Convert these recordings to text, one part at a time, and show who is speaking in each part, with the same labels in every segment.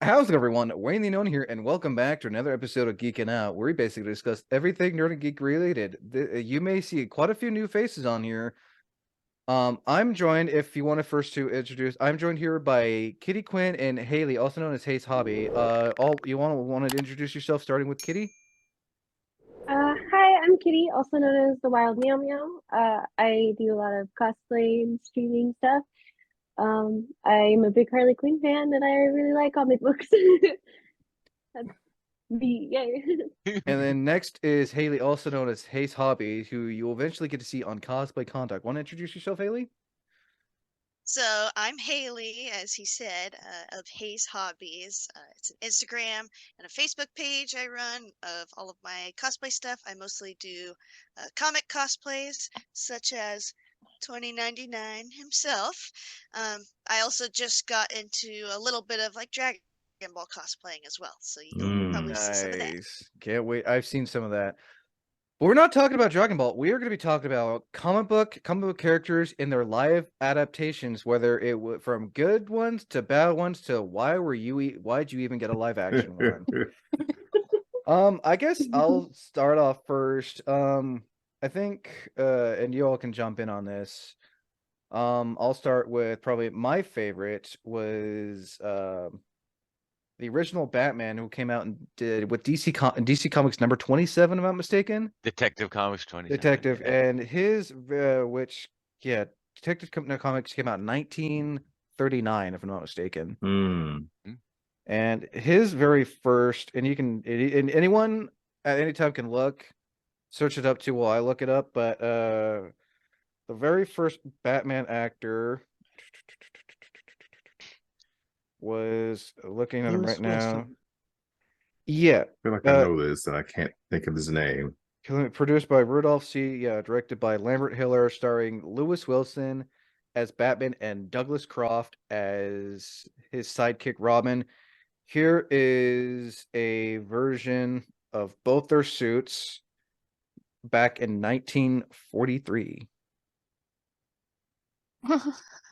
Speaker 1: How's it, everyone? Wayne the Unknown here, and welcome back to another episode of Geeking Out, where we basically discuss everything nerd and geek related. You may see quite a few new faces on here. I'm joined, if you want to first to introduce, I'm joined here by Kitty Quinn and Haley, also known as Hayes Hobby. All you want to introduce yourself, starting with Kitty?
Speaker 2: Hi, I'm Kitty, also known as the Wild Meow Meow. I do a lot of cosplay and streaming stuff. I'm a big Harley Quinn fan, and I really like comic books. That's me, yay.
Speaker 1: And then next is Haley, also known as Hayes Hobby, who you'll eventually get to see on Cosplay Contact. Want to introduce yourself, Haley?
Speaker 3: So I'm Haley, as he said, of Hayes Hobbies. It's an Instagram and a Facebook page I run of all of my cosplay stuff. I mostly do comic cosplays, such as 2099 himself. I also just got into a little bit of like Dragon Ball cosplaying as well, so you'll probably see some of that.
Speaker 1: Nice. Can't wait. I've seen some of that. But we're not talking about Dragon Ball. We are going to be talking about comic book characters in their live adaptations, whether it was from good ones to bad ones to why'd you even get a live action one? I guess I'll start off first. I think and you all can jump in on this. I'll start with probably my favorite was the original Batman, who came out and did with DC Comics number 27, if I'm not mistaken.
Speaker 4: Detective Comics 27.
Speaker 1: Detective, and his Detective Comics came out in 1939, if I'm not mistaken. And his very first, and anyone at any time can search it up too while I look it up, but the very first Batman actor was looking at him right now. Yeah.
Speaker 5: I feel like I know this, and I can't think of his name.
Speaker 1: Produced by Rudolph C. Directed by Lambert Hiller, starring Lewis Wilson as Batman and Douglas Croft as his sidekick Robin. Here is a version of both their suits back in 1943.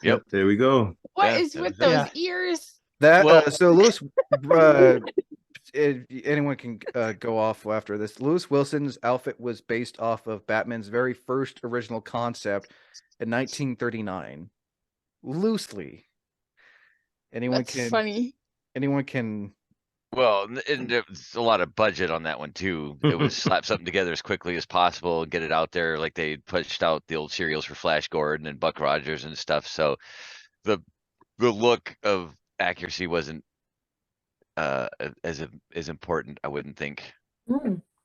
Speaker 4: Yep,
Speaker 5: there we go.
Speaker 6: What is with those ears?
Speaker 1: So Lewis, anyone can go off after this. Lewis Wilson's outfit was based off of Batman's very first original concept in 1939. Loosely.
Speaker 6: That's funny.
Speaker 1: Anyone can.
Speaker 4: Well, and there's a lot of budget on that one too. It was slap something together as quickly as possible and get it out there. Like they pushed out the old serials for Flash Gordon and Buck Rogers and stuff. So the look of accuracy wasn't as important, I wouldn't think.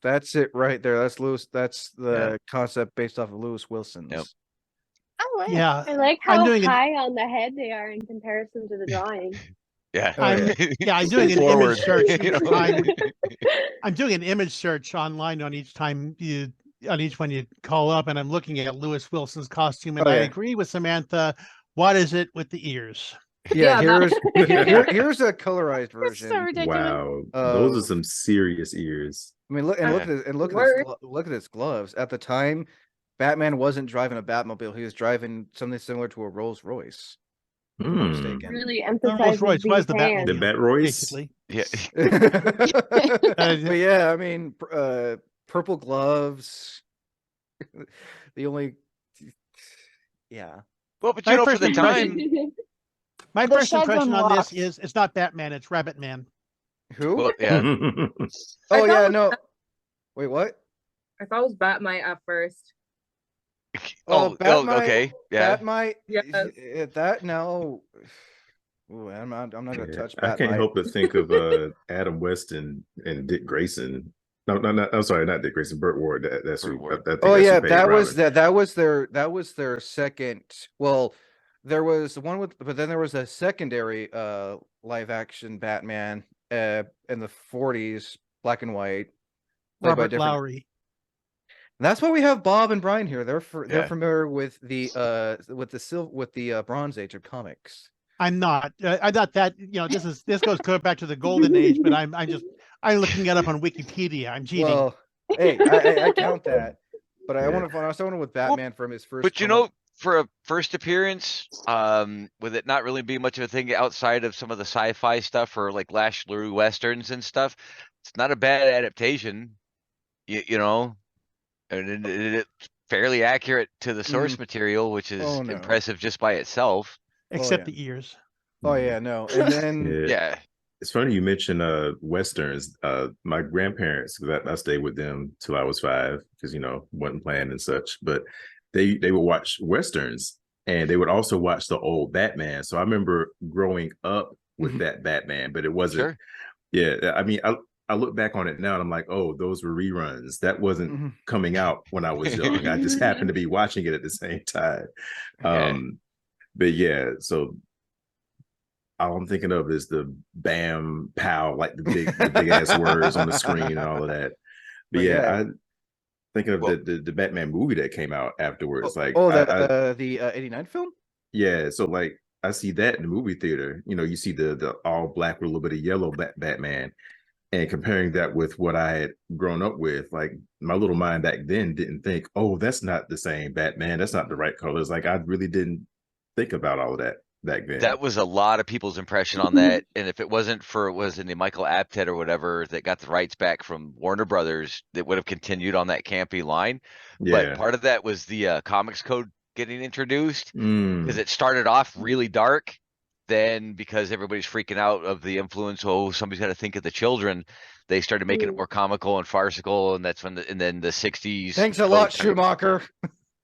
Speaker 1: That's it right there. That's Lewis. That's the concept based off of Lewis Wilson's.
Speaker 4: Yep.
Speaker 6: Oh, right.
Speaker 2: Yeah, I like how high on the head they are in comparison to the drawing.
Speaker 4: Yeah,
Speaker 7: I'm doing an image search. I'm doing an image search online on each one you call up, and I'm looking at Lewis Wilson's costume, and I agree with Samantha. What is it with the ears?
Speaker 1: Yeah, here's a colorized version.
Speaker 6: So ridiculous.
Speaker 5: Wow, those are some serious ears.
Speaker 1: I mean, look at his gloves. At the time, Batman wasn't driving a Batmobile; he was driving something similar to a Rolls Royce. If I'm not mistaken.
Speaker 2: Really emphasizing
Speaker 7: Rolls Royce was the Batmobile.
Speaker 5: The Bat Royce.
Speaker 7: Basically.
Speaker 4: Yeah.
Speaker 1: But yeah, I mean, purple gloves. The only, yeah.
Speaker 4: Well, but you know, for the time,
Speaker 7: my first impression on this is it's not Batman, it's Rabbit Man.
Speaker 1: Who?
Speaker 4: well, yeah.
Speaker 1: Oh yeah, no. Wait, what?
Speaker 8: I thought it was Batmite at first.
Speaker 4: Okay, yeah.
Speaker 1: Batmite.
Speaker 8: Yes.
Speaker 1: That no. Ooh, I'm not gonna touch Batmite.
Speaker 5: I can't help but think of Adam West and Dick Grayson. No, I'm sorry, not Dick Grayson. Burt Ward. That's
Speaker 4: Burt
Speaker 5: who.
Speaker 4: Ward.
Speaker 1: That was their second. Well, there was one but then there was a secondary live action Batman in the 40s, black and white.
Speaker 7: Robert Lowry.
Speaker 1: And that's why we have Bob and Brian here. They're familiar with the Bronze Age of comics.
Speaker 7: I'm not. I'm not that. This goes clear back to the Golden Age, but I'm looking it up on Wikipedia. I'm cheating.
Speaker 1: Well, hey, I count that. But I want to find out someone with Batman from his first.
Speaker 4: But you know, for a first appearance, with it not really being much of a thing outside of some of the sci-fi stuff or like Lash LaRue westerns and stuff, it's not a bad adaptation. You know, and it's fairly accurate to the source material, which is
Speaker 1: Oh, no.
Speaker 4: impressive just by itself.
Speaker 7: Except
Speaker 1: yeah.
Speaker 7: the ears.
Speaker 1: Oh yeah, no. And then
Speaker 4: Yeah.
Speaker 5: It's funny you mentioned westerns. My grandparents, that I stayed with them till I was 5 because wasn't planned and such, but they would watch westerns and they would also watch the old Batman. So I remember growing up with that Batman, but it wasn't.
Speaker 4: Sure.
Speaker 5: Yeah, I mean, I look back on it now and I'm like, oh, those were reruns. That wasn't coming out when I was young. I just happened to be watching it at the same time.
Speaker 4: Yeah.
Speaker 5: But yeah, so all I'm thinking of is the bam pow, like the big ass words on the screen and all of that. But yeah, I thinking of the Batman movie that came out afterwards.
Speaker 1: The 89 film.
Speaker 5: Yeah, so like I see that in the movie theater. You see the all black with a little bit of yellow Batman, and comparing that with what I had grown up with, like my little mind back then didn't think, oh, that's not the same Batman. That's not the right colors. Like I really didn't think about all of that back then.
Speaker 4: That was a lot of people's impression on that. And if it wasn't for, was in the Michael Apted or whatever that got the rights back from Warner Brothers, that would have continued on that campy line. But part of that was the comics code getting introduced, because it started off really dark. Then because everybody's freaking out of the influence, somebody's got to think of the children, they started making it more comical and farcical, and that's when then the 60s.
Speaker 1: Thanks a lot, Schumacher.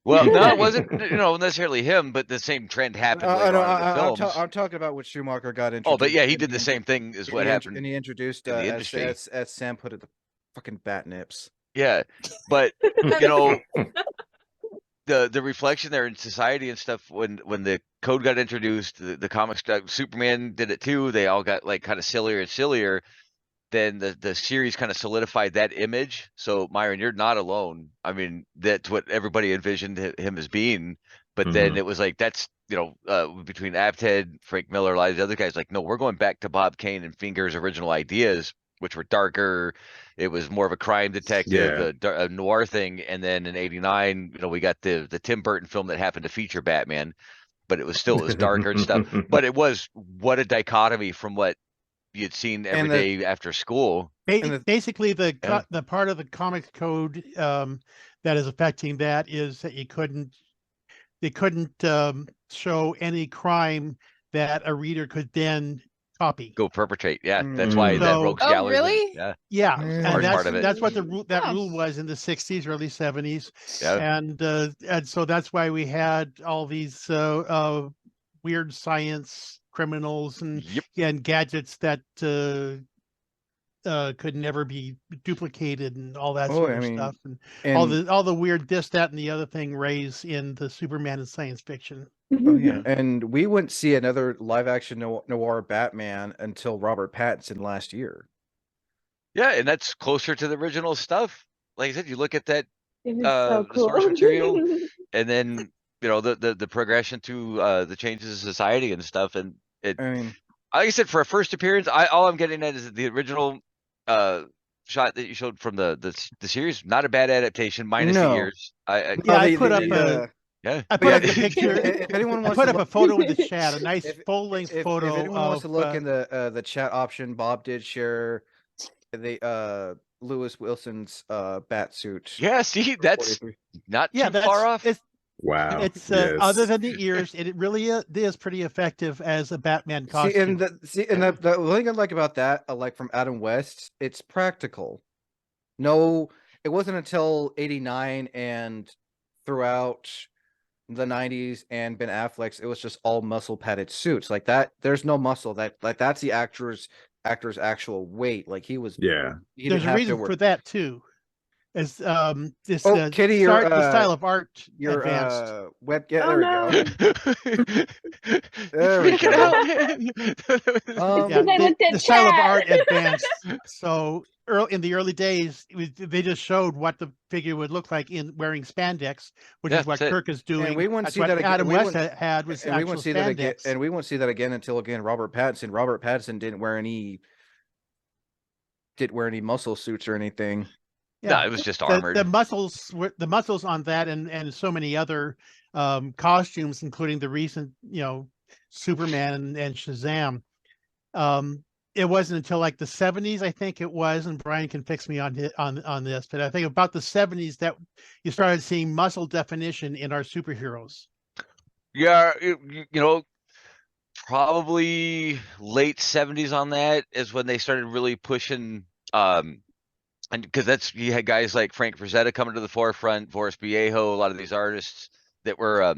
Speaker 4: Well, no, it wasn't necessarily him, but the same trend happened later on in the films.
Speaker 1: I'm talking about what Schumacher got introduced.
Speaker 4: Oh, but yeah, he did the same thing as what happened.
Speaker 1: And he introduced
Speaker 4: in the industry.
Speaker 1: as Sam put it, the fucking bat nips.
Speaker 4: Yeah, but the reflection there in society and stuff, when the code got introduced, the comics, Superman did it too. They all got like kind of sillier and sillier. Then the series kind of solidified that image. So Myron, you're not alone. I mean, that's what everybody envisioned him as being. But then it was like, that's, between Apted, Frank Miller, a lot of the other guys, like, no, we're going back to Bob Kane and Finger's original ideas, which were darker. It was more of a crime detective, a noir thing. And then in '89, we got the Tim Burton film that happened to feature Batman, but it was darker and stuff. But it was, what a dichotomy from what you'd seen every day after school.
Speaker 7: Basically, the part of the comics code that is affecting that is that they couldn't show any crime that a reader could then copy,
Speaker 4: go perpetrate. Yeah, that's why that Rogues Gallery.
Speaker 6: Really?
Speaker 7: Yeah,
Speaker 4: and
Speaker 7: that's what the rule was in the 60s, early 70s.
Speaker 4: Yeah,
Speaker 7: and so that's why we had all these weird science criminals and gadgets that could never be duplicated and all that sort of stuff, and all the weird this, that, and the other thing raised in the Superman and science fiction.
Speaker 1: Oh yeah, and we wouldn't see another live action noir Batman until Robert Pattinson last year.
Speaker 4: Yeah, and that's closer to the original stuff. Like I said, you look at that
Speaker 2: so cool.
Speaker 4: the source material, and then the progression to the changes in society and stuff, and like I said, for a first appearance, all I'm getting at is the original shot that you showed from the series. Not a bad adaptation, minus the ears.
Speaker 7: I put up a picture.
Speaker 1: If anyone wants
Speaker 7: to put up a photo in the chat, a nice full-length photo.
Speaker 1: If anyone wants to look in the chat option, Bob did share the Lewis Wilson's bat suit.
Speaker 4: Yeah, see, that's not too far off.
Speaker 5: Wow.
Speaker 7: It's other than the ears, it really is pretty effective as a Batman costume.
Speaker 1: The thing I like about that, like from Adam West, it's practical. No, it wasn't until '89 and throughout the '90s and Ben Affleck's, it was just all muscle padded suits like that. There's no muscle. That's the actor's actual weight. Like he was.
Speaker 5: Yeah.
Speaker 7: There's a reason for that too. As this
Speaker 1: Kitty,
Speaker 7: the style of art
Speaker 1: your
Speaker 7: advanced.
Speaker 1: web. Yeah, there we go. There we go.
Speaker 7: The style of art advanced. So in the early days, they just showed what the figure would look like in wearing spandex, which is what Kirk is doing.
Speaker 1: And we won't see that again.
Speaker 7: Adam West had was
Speaker 1: and we won't see that again.
Speaker 7: spandex.
Speaker 1: And we won't see that again until Robert Pattinson. Robert Pattinson didn't wear any muscle suits or anything.
Speaker 7: Yeah,
Speaker 4: No, it was just armored.
Speaker 7: The muscles on that and so many other costumes, including the recent, Superman and Shazam. It wasn't until like the 70s, I think it was, and Brian can fix me on this, but I think about the 70s that you started seeing muscle definition in our superheroes.
Speaker 4: Yeah, probably late 70s on that is when they started really pushing, and because you had guys like Frank Frazetta coming to the forefront, Boris Viejo, a lot of these artists that were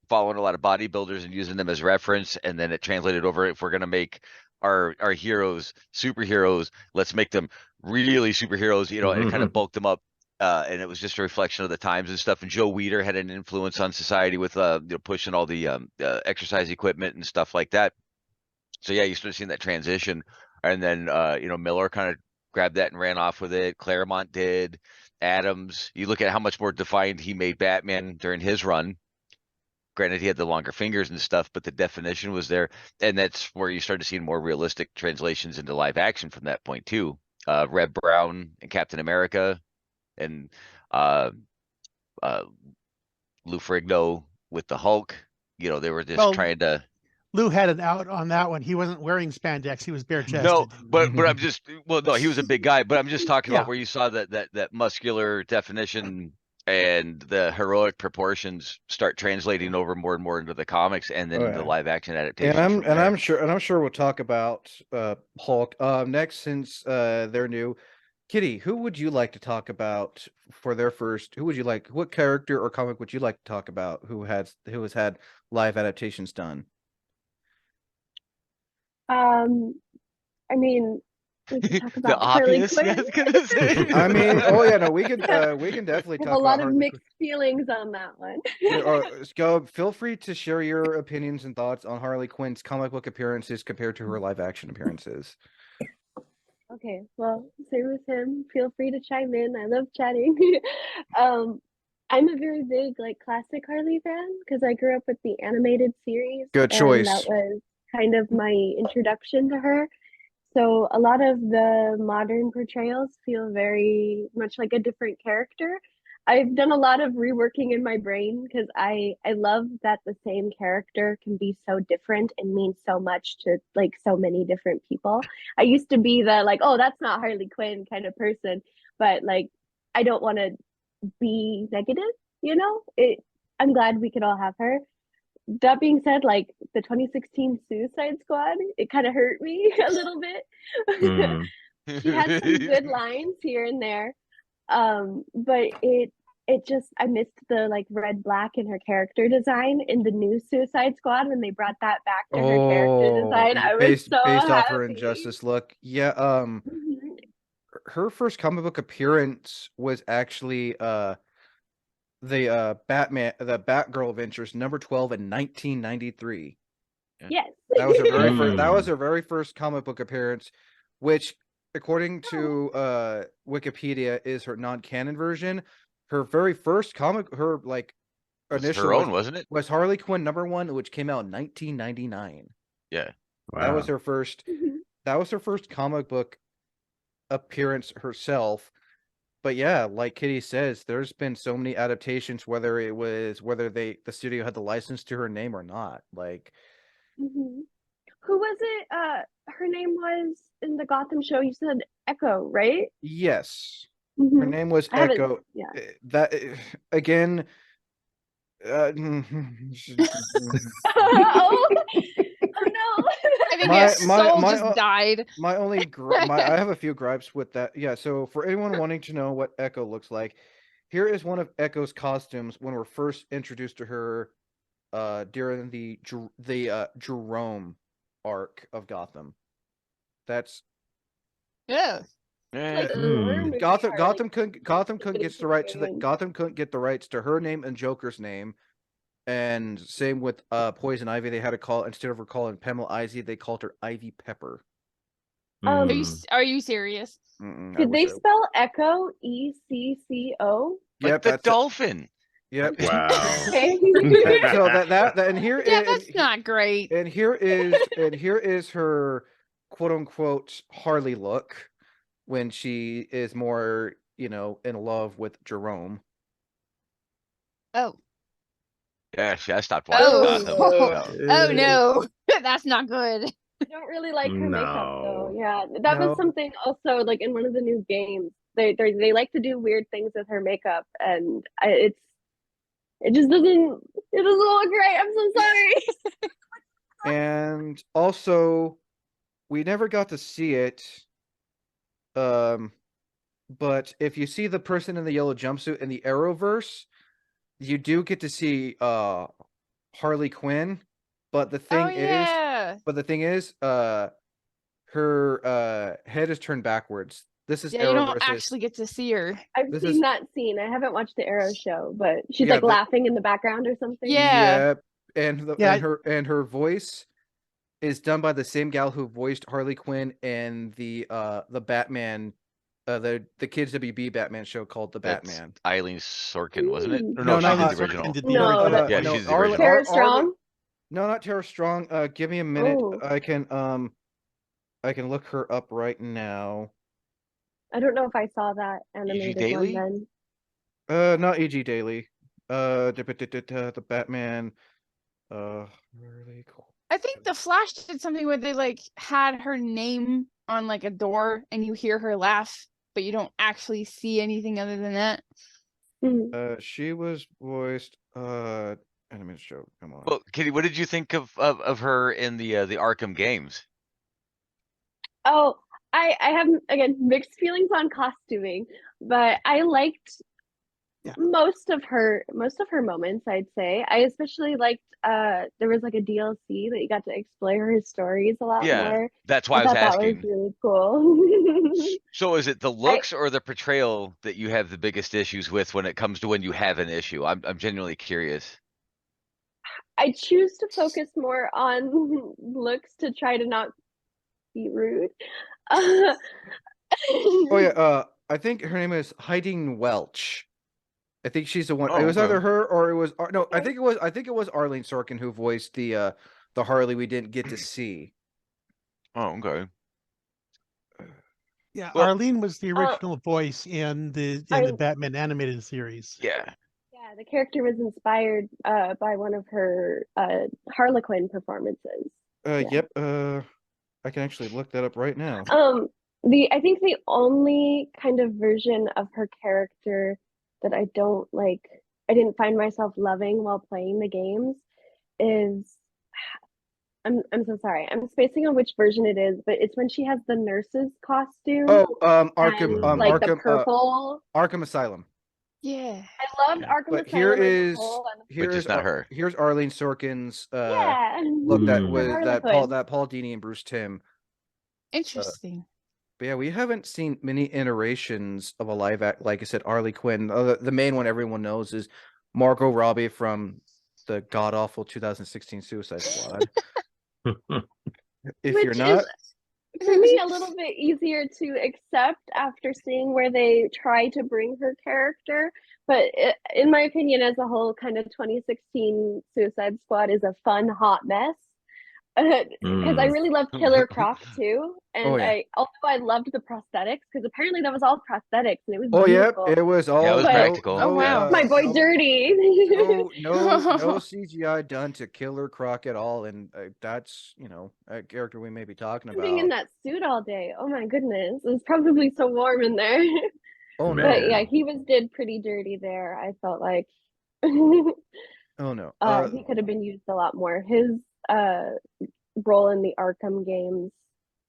Speaker 4: following a lot of bodybuilders and using them as reference, and then it translated over. If we're gonna make our heroes superheroes, let's make them really superheroes, and kind of bulk them up. And it was just a reflection of the times and stuff. And Joe Weider had an influence on society with pushing all the exercise equipment and stuff like that. So yeah, you started seeing that transition, and then Miller kind of grabbed that and ran off with it. Claremont did. Adams, you look at how much more defined he made Batman during his run. Granted, he had the longer fingers and stuff, but the definition was there, and that's where you started seeing more realistic translations into live action from that point too. Red Brown and Captain America, and Lou Ferrigno with the Hulk. They were just trying to.
Speaker 7: Lou had an out on that one. He wasn't wearing spandex. He was bare chested.
Speaker 4: No, but I'm just no, he was a big guy, but I'm just talking about where you saw that muscular definition and the heroic proportions start translating over more and more into the comics and then the live action adaptation.
Speaker 1: And I'm sure we'll talk about Hulk next, since they're new. Kitty, who would you like to talk about for their first? What character or comic would you like to talk about who has had live adaptations done?
Speaker 2: I mean, we can talk about
Speaker 4: the
Speaker 2: Harley
Speaker 4: obvious.
Speaker 2: Quinn.
Speaker 4: Yeah, I was gonna say.
Speaker 1: I mean, oh yeah, no, we can definitely
Speaker 2: I
Speaker 1: talk
Speaker 2: have a lot
Speaker 1: about
Speaker 2: of mixed feelings on that one.
Speaker 1: Feel free to share your opinions and thoughts on Harley Quinn's comic book appearances compared to her live action appearances.
Speaker 2: Okay, well, same with him. Feel free to chime in. I love chatting. I'm a very big classic Harley fan because I grew up with the animated series.
Speaker 1: Good choice.
Speaker 2: And that was kind of my introduction to her. So a lot of the modern portrayals feel very much like a different character. I've done a lot of reworking in my brain because I love that the same character can be so different and mean so much to so many different people. I used to be the oh, that's not Harley Quinn kind of person, but I don't want to be negative, I'm glad we could all have her. That being said, the 2016 Suicide Squad, it kind of hurt me a little bit. She had some good lines here and there, but it just, I missed the red black in her character design in the new Suicide Squad when they brought that back to her character design. I was so
Speaker 1: based
Speaker 2: happy.
Speaker 1: off her Injustice look. Yeah, her first comic book appearance was actually the Batgirl Adventures number 12 in 1993.
Speaker 2: Yes.
Speaker 1: That was her very first, that was her very first comic book appearance, which according to Wikipedia is her non-canon version. Her very first comic, initial
Speaker 4: her own, wasn't it?
Speaker 1: Was Harley Quinn number 1, which came out in 1999.
Speaker 4: Yeah.
Speaker 5: Wow.
Speaker 1: That was her first comic book appearance herself. But yeah, like Kitty says, there's been so many adaptations, whether the studio had the license to her name or not.
Speaker 2: Who was it? Her name was in the Gotham show. You said Echo, right?
Speaker 1: Yes, her name was Echo.
Speaker 2: Yeah.
Speaker 1: That again.
Speaker 2: Oh no!
Speaker 6: I think his soul just died.
Speaker 1: I have a few gripes with that. Yeah, so for anyone wanting to know what Echo looks like, here is one of Echo's costumes when we're first introduced to her during the Jerome arc of Gotham. That's Gotham couldn't get the rights to her name and Joker's name. And same with Poison Ivy. They had to call, instead of her calling Pamela Ivy, they called her Ivy Pepper.
Speaker 6: Are you serious?
Speaker 2: Did they spell Echo ECCO?
Speaker 4: Yep, that's the dolphin.
Speaker 1: Yep.
Speaker 5: Wow.
Speaker 2: Okay.
Speaker 1: So that and here
Speaker 6: that's not great.
Speaker 1: And here is her quote unquote Harley look when she is more you know, in love with Jerome.
Speaker 6: Oh.
Speaker 4: Yeah, I stopped watching Gotham.
Speaker 6: Oh no, that's not good.
Speaker 2: I don't really like her makeup though.
Speaker 5: No.
Speaker 2: Yeah, that was something also like in one of the new games. They like to do weird things with her makeup, and it just doesn't look right. I'm so sorry.
Speaker 1: And also, we never got to see it. But if you see the person in the yellow jumpsuit in the Arrowverse, you do get to see Harley Quinn. But the thing is, her head is turned backwards. This is
Speaker 6: you
Speaker 1: Arrowverse.
Speaker 6: don't actually get to see her.
Speaker 2: I've seen that scene. I haven't watched the Arrow show, but she's
Speaker 1: Yeah,
Speaker 2: like laughing in the background or something.
Speaker 6: Yeah.
Speaker 1: And her voice is done by the same gal who voiced Harley Quinn in the Batman, the Kids WB Batman show called The Batman.
Speaker 4: Eileen Sorkin, wasn't it? Or
Speaker 7: No,
Speaker 4: she
Speaker 7: Eileen
Speaker 4: did the
Speaker 7: Sorkin
Speaker 4: original.
Speaker 7: did the original.
Speaker 4: Yeah, she's the original.
Speaker 2: Tara Strong?
Speaker 1: No, not Tara Strong. Give me a minute.
Speaker 2: Oh.
Speaker 1: I can look her up right now.
Speaker 2: I don't know if I saw that animated one then.
Speaker 1: Not E.G. Daily. The Batman. Really cool.
Speaker 6: I think the Flash did something where they like had her name on like a door and you hear her laugh, but you don't actually see anything other than that.
Speaker 1: She was voiced animated show. Come on.
Speaker 4: Well, Kitty, what did you think of her in the Arkham games?
Speaker 2: Oh, I have again mixed feelings on costuming, but I liked most of her moments, I'd say. I especially liked there was like a DLC that you got to explore her stories a lot more.
Speaker 4: That's why I was asking.
Speaker 2: That was really cool.
Speaker 4: So is it the looks or the portrayal that you have the biggest issues with when it comes to when you have an issue? I'm genuinely curious.
Speaker 2: I choose to focus more on looks to try to not be rude.
Speaker 1: Oh yeah, I think her name is Heidi Welch. I think she's the one. It was either her or it was no. I think it was Arlene Sorkin who voiced the Harley we didn't get to see.
Speaker 4: Oh, okay.
Speaker 7: Yeah, well, Arlene was the original voice in the Batman animated series.
Speaker 4: Yeah.
Speaker 2: Yeah, the character was inspired by one of her Harlequin performances.
Speaker 1: Yep. I can actually look that up right now.
Speaker 2: I think the only kind of version of her character that I didn't find myself loving while playing the games is I'm so sorry. I'm spacing on which version it is, but it's when she has the nurse's costume.
Speaker 1: Arkham,
Speaker 2: the purple
Speaker 1: Arkham Asylum.
Speaker 6: Yeah,
Speaker 2: I loved Arkham
Speaker 1: but
Speaker 2: Asylum.
Speaker 4: Here's not her.
Speaker 1: Here's Arlene Sorkin's look that Paul Dini and Bruce Timm.
Speaker 6: Interesting.
Speaker 1: But yeah, we haven't seen many iterations of a live act. Like I said, Harley Quinn. The main one everyone knows is Margot Robbie from the god awful 2016 Suicide Squad. If you're not,
Speaker 2: for me, a little bit easier to accept after seeing where they try to bring her character. But in my opinion, as a whole, kind of 2016 Suicide Squad is a fun, hot mess. Because I really loved Killer Croc too, and I loved the prosthetics because apparently that was all prosthetics and it was beautiful.
Speaker 1: It was all
Speaker 4: it was practical.
Speaker 6: Oh wow,
Speaker 2: my boy Dirty.
Speaker 1: no CGI done to Killer Croc at all, and that's a character we may be talking about.
Speaker 2: Being in that suit all day, oh my goodness, it was probably so warm in there.
Speaker 1: Oh no,
Speaker 2: but yeah, he did pretty dirty there. I felt like.
Speaker 1: Oh no,
Speaker 2: he could have been used a lot more. His role in the Arkham games,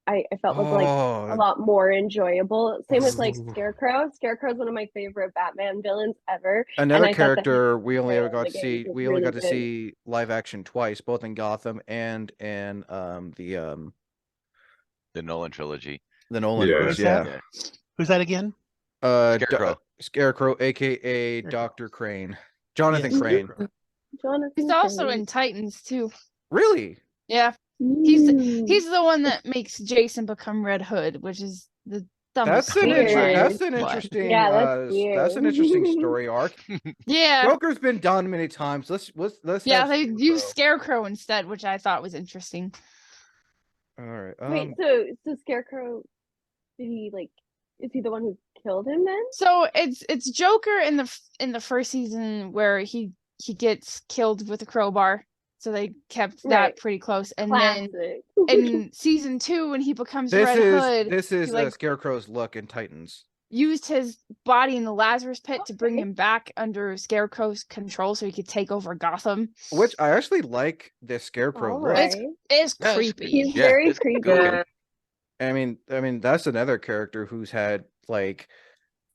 Speaker 2: I felt was like a lot more enjoyable. Same with like Scarecrow. Scarecrow's one of my favorite Batman villains ever.
Speaker 1: Another character we only ever got to see. We only got to see live action twice, both in Gotham and in the
Speaker 4: Nolan trilogy.
Speaker 1: The Nolan trilogy. Yeah.
Speaker 7: Who's that again?
Speaker 4: Scarecrow.
Speaker 1: Scarecrow, aka Dr. Crane. Jonathan Crane.
Speaker 6: He's also in Titans too.
Speaker 1: Really?
Speaker 6: Yeah. He's the one that makes Jason become Red Hood, which is the dumbest.
Speaker 1: That's an interesting. That's an interesting story arc.
Speaker 6: Yeah.
Speaker 1: Joker's been done many times. Let's.
Speaker 6: Yeah, they used Scarecrow instead, which I thought was interesting.
Speaker 1: All right.
Speaker 2: Wait, so Scarecrow, is he the one who killed him then?
Speaker 6: So it's Joker in the first season where he gets killed with a crowbar. So they kept that
Speaker 2: Right.
Speaker 6: pretty close. And
Speaker 2: Classic.
Speaker 6: then in season 2, when he becomes
Speaker 1: This
Speaker 6: Red Hood,
Speaker 1: is
Speaker 6: he, like,
Speaker 1: Scarecrow's look in Titans.
Speaker 6: used his body in the Lazarus pit to bring
Speaker 2: Okay.
Speaker 6: him back under Scarecrow's control so he could take over Gotham.
Speaker 1: Which I actually like the Scarecrow
Speaker 2: All
Speaker 1: look.
Speaker 2: right.
Speaker 6: It's
Speaker 4: Yeah, it's
Speaker 6: creepy.
Speaker 2: He's
Speaker 4: Yeah,
Speaker 2: very
Speaker 4: it's
Speaker 2: creepy.
Speaker 4: goofy.
Speaker 8: Yeah.
Speaker 1: I mean that's another character who's had like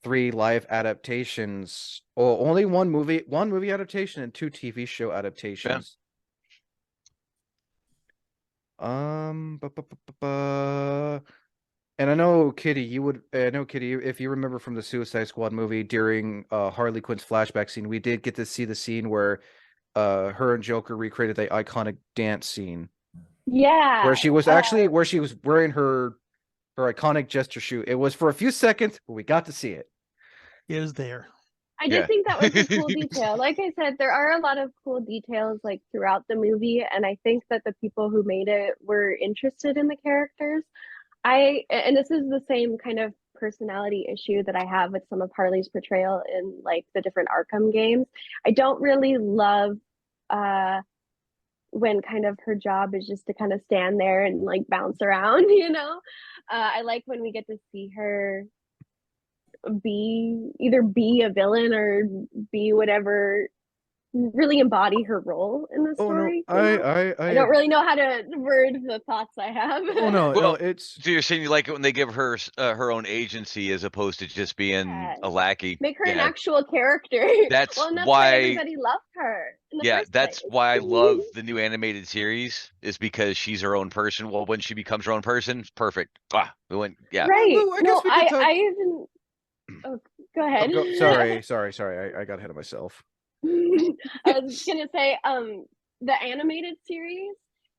Speaker 1: 3 live adaptations, or only one movie adaptation and 2 TV show adaptations. And I know Kitty, if you remember from the Suicide Squad movie during Harley Quinn's flashback scene, we did get to see the scene where her and Joker recreated the iconic dance scene
Speaker 2: Yeah.
Speaker 1: where she was wearing her iconic gesture shoe. It was for a few seconds, but we got to see it.
Speaker 7: Is there?
Speaker 2: I did
Speaker 4: Yeah.
Speaker 2: think that was a cool detail. Like I said, there are a lot of cool details like throughout the movie, and I think that the people who made it were interested in the characters. And this is the same kind of personality issue that I have with some of Harley's portrayal in like the different Arkham games. I don't really love when kind of her job is just to kind of stand there and like bounce around, you know? I like when we get to see her either be a villain or be whatever, really embody her role in the
Speaker 1: Oh no,
Speaker 2: story. You know? I don't really know how to word the thoughts I have.
Speaker 1: Oh no,
Speaker 4: Well,
Speaker 1: it's
Speaker 4: So you're saying you like it when they give her her own agency as opposed to just being
Speaker 2: Yeah.
Speaker 4: a lackey?
Speaker 2: Make her an
Speaker 4: Yeah.
Speaker 2: actual character.
Speaker 4: That's
Speaker 2: well, and that's
Speaker 4: why-
Speaker 2: why everybody loved her in the
Speaker 4: Yeah,
Speaker 2: first
Speaker 4: that's
Speaker 2: place.
Speaker 4: why I love the new animated series, is because she's her own person. Well, when she becomes her own person, it's perfect. Ah, we went, yeah.
Speaker 2: Right.
Speaker 1: Well, I
Speaker 2: no,
Speaker 1: guess we could talk-
Speaker 2: I even. Oh, go ahead.
Speaker 1: Sorry. I got ahead of myself.
Speaker 2: I was gonna say, the animated series.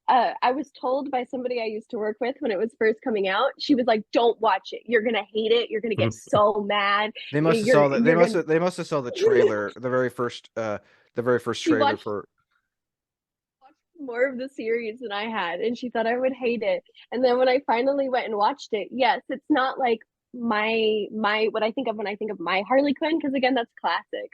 Speaker 2: I was told by somebody I used to work with when it was first coming out. She was like, "Don't watch it. You're gonna hate it. You're gonna get so mad."
Speaker 1: They must have
Speaker 2: You're-
Speaker 1: saw that.
Speaker 2: you're gonna-
Speaker 1: They must have saw the trailer, the very first
Speaker 2: She
Speaker 1: trailer
Speaker 2: watched-
Speaker 1: for.
Speaker 2: more of the series than I had, and she thought I would hate it. And then when I finally went and watched it, yes, it's not like my what I think of when I think of my Harley Quinn, because again, that's classic.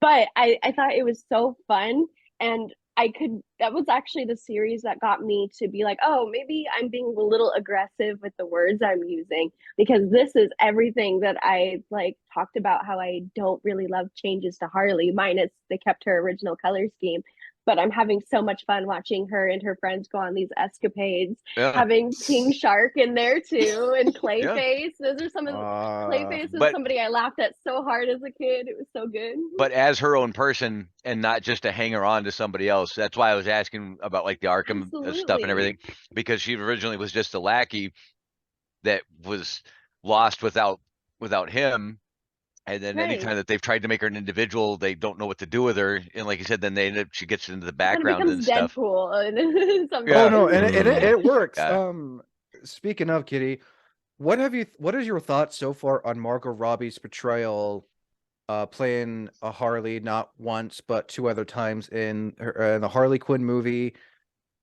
Speaker 2: But I thought it was so fun, and that was actually the series that got me to be like, oh, maybe I'm being a little aggressive with the words I'm using, because this is everything that I like talked about, how I don't really love changes to Harley, minus they kept her original color scheme. But I'm having so much fun watching her and her friends go on these escapades,
Speaker 4: Yeah.
Speaker 2: having King Shark in there too, and Clayface. Those are some of Clayface is
Speaker 4: But-
Speaker 2: somebody I laughed at so hard as a kid. It was so good.
Speaker 4: But as her own person and not just a hanger on to somebody else. That's why I was asking about like the Arkham stuff
Speaker 2: Absolutely.
Speaker 4: and everything, because she originally was just a lackey that was lost without him. And then
Speaker 2: Right.
Speaker 4: anytime that they've tried to make her an individual, they don't know what to do with her. And like you said, then she gets into the
Speaker 2: Kind of
Speaker 4: background and
Speaker 2: becomes
Speaker 4: stuff.
Speaker 2: Deadpool and sometimes.
Speaker 1: Oh no, and it works.
Speaker 4: Yeah.
Speaker 1: Speaking of Kitty, what is your thoughts so far on Margot Robbie's portrayal, playing a Harley not once but 2 other times in the Harley Quinn movie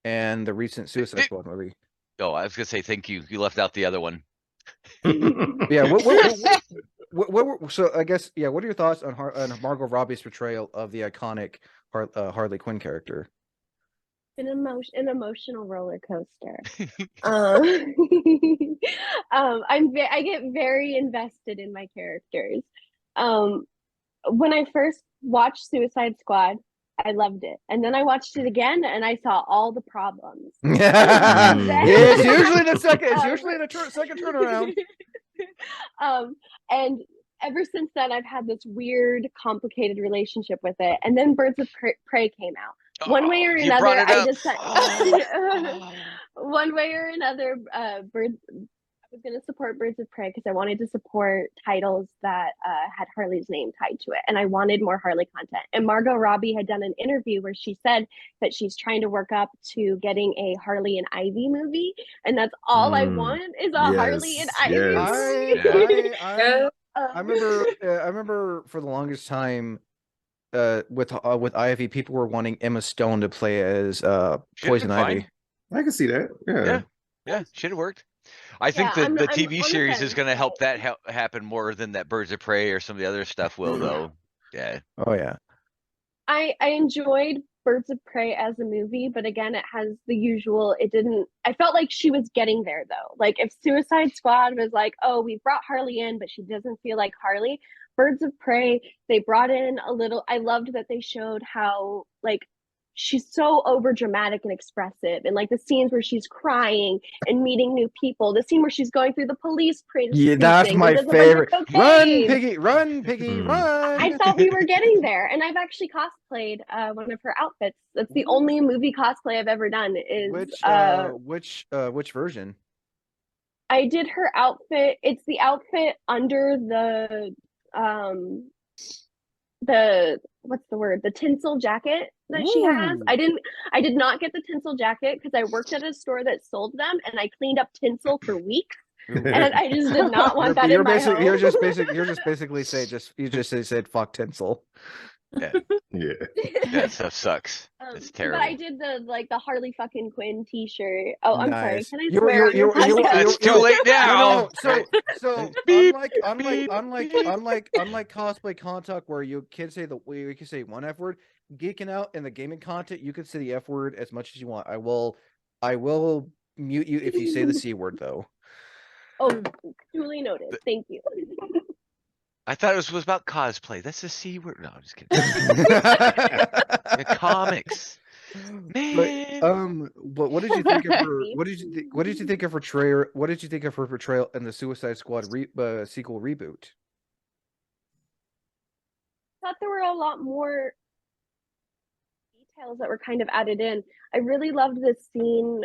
Speaker 1: and the recent Suicide Squad movie?
Speaker 4: Oh, I was gonna say thank you. You left out the other one.
Speaker 1: Yeah, so I guess what are your thoughts on Margot Robbie's portrayal of the iconic Harley Quinn character?
Speaker 2: An emotional roller coaster. I get very invested in my characters. When I first watched Suicide Squad, I loved it, and then I watched it again, and I saw all the problems.
Speaker 1: It's usually the second. It's usually the second turnaround.
Speaker 2: And ever since then, I've had this weird, complicated relationship with it. And then Birds of Prey came out. One way or
Speaker 4: You brought
Speaker 2: another,
Speaker 4: it
Speaker 2: I
Speaker 4: up.
Speaker 2: decided. One way or another, I was going to support Birds of Prey because I wanted to support titles that had Harley's name tied to it, and I wanted more Harley content. And Margot Robbie had done an interview where she said that she's trying to work up to getting a Harley and Ivy movie, and that's all I want is a Harley and Ivy movie.
Speaker 1: I remember for the longest time, with Ivy, people were wanting Emma Stone to play as
Speaker 4: Should've
Speaker 1: Poison
Speaker 4: been
Speaker 1: Ivy.
Speaker 4: fine.
Speaker 5: I can see that. Yeah.
Speaker 4: Yeah, should have worked. I think
Speaker 2: Yeah,
Speaker 4: that the
Speaker 2: I'm
Speaker 4: TV
Speaker 2: on the
Speaker 4: series is
Speaker 2: fence,
Speaker 4: going to help
Speaker 2: but-
Speaker 4: that happen more than that Birds of Prey or some of the other stuff will, though. Yeah.
Speaker 1: Oh yeah.
Speaker 2: I enjoyed Birds of Prey as a movie, but again, it has the usual. It didn't. I felt like she was getting there though. Like if Suicide Squad was like, oh, we brought Harley in, but she doesn't feel like Harley. Birds of Prey, they brought in a little. I loved that they showed how like she's so over dramatic and expressive, and like the scenes where she's crying and meeting new people. The scene where she's going through the police
Speaker 1: Yeah, that's
Speaker 2: precinct
Speaker 1: my
Speaker 2: and does a bunch of
Speaker 1: favorite. Run,
Speaker 2: cocaine.
Speaker 1: piggy, run, piggy,
Speaker 5: Hmm.
Speaker 1: run.
Speaker 2: I thought we were getting there, and I've actually cosplayed one of her outfits. That's the only movie cosplay I've ever done. Is
Speaker 1: Which version?
Speaker 2: I did her outfit. It's the outfit under the what's the word? The tinsel jacket that she has.
Speaker 1: Ooh.
Speaker 2: I did not get the tinsel jacket because I worked at a store that sold them, and I cleaned up tinsel for weeks. And I just did not want that in my home.
Speaker 1: You're just basically said fuck tinsel.
Speaker 4: Yeah.
Speaker 5: Yeah.
Speaker 4: That stuff sucks. It's
Speaker 2: But
Speaker 4: terrible.
Speaker 2: I did the Harley fucking Quinn T-shirt. Oh, I'm sorry.
Speaker 1: Nice.
Speaker 2: Can I swear on your podcast?
Speaker 4: It's too late now.
Speaker 1: So
Speaker 4: Beep,
Speaker 1: unlike
Speaker 4: beep.
Speaker 1: cosplay content where you can say one F word, geeking out in the gaming content, you can say the F word as much as you want. I will mute you if you say the C word though.
Speaker 2: Oh, duly noted. Thank you.
Speaker 4: I thought it was about cosplay. That's a C word. No, I'm just kidding. The comics. Man.
Speaker 1: But what did you think of her? What did you think of her trailer? What did you think of her portrayal in the Suicide Squad sequel reboot?
Speaker 2: I thought there were a lot more details that were kind of added in. I really loved this scene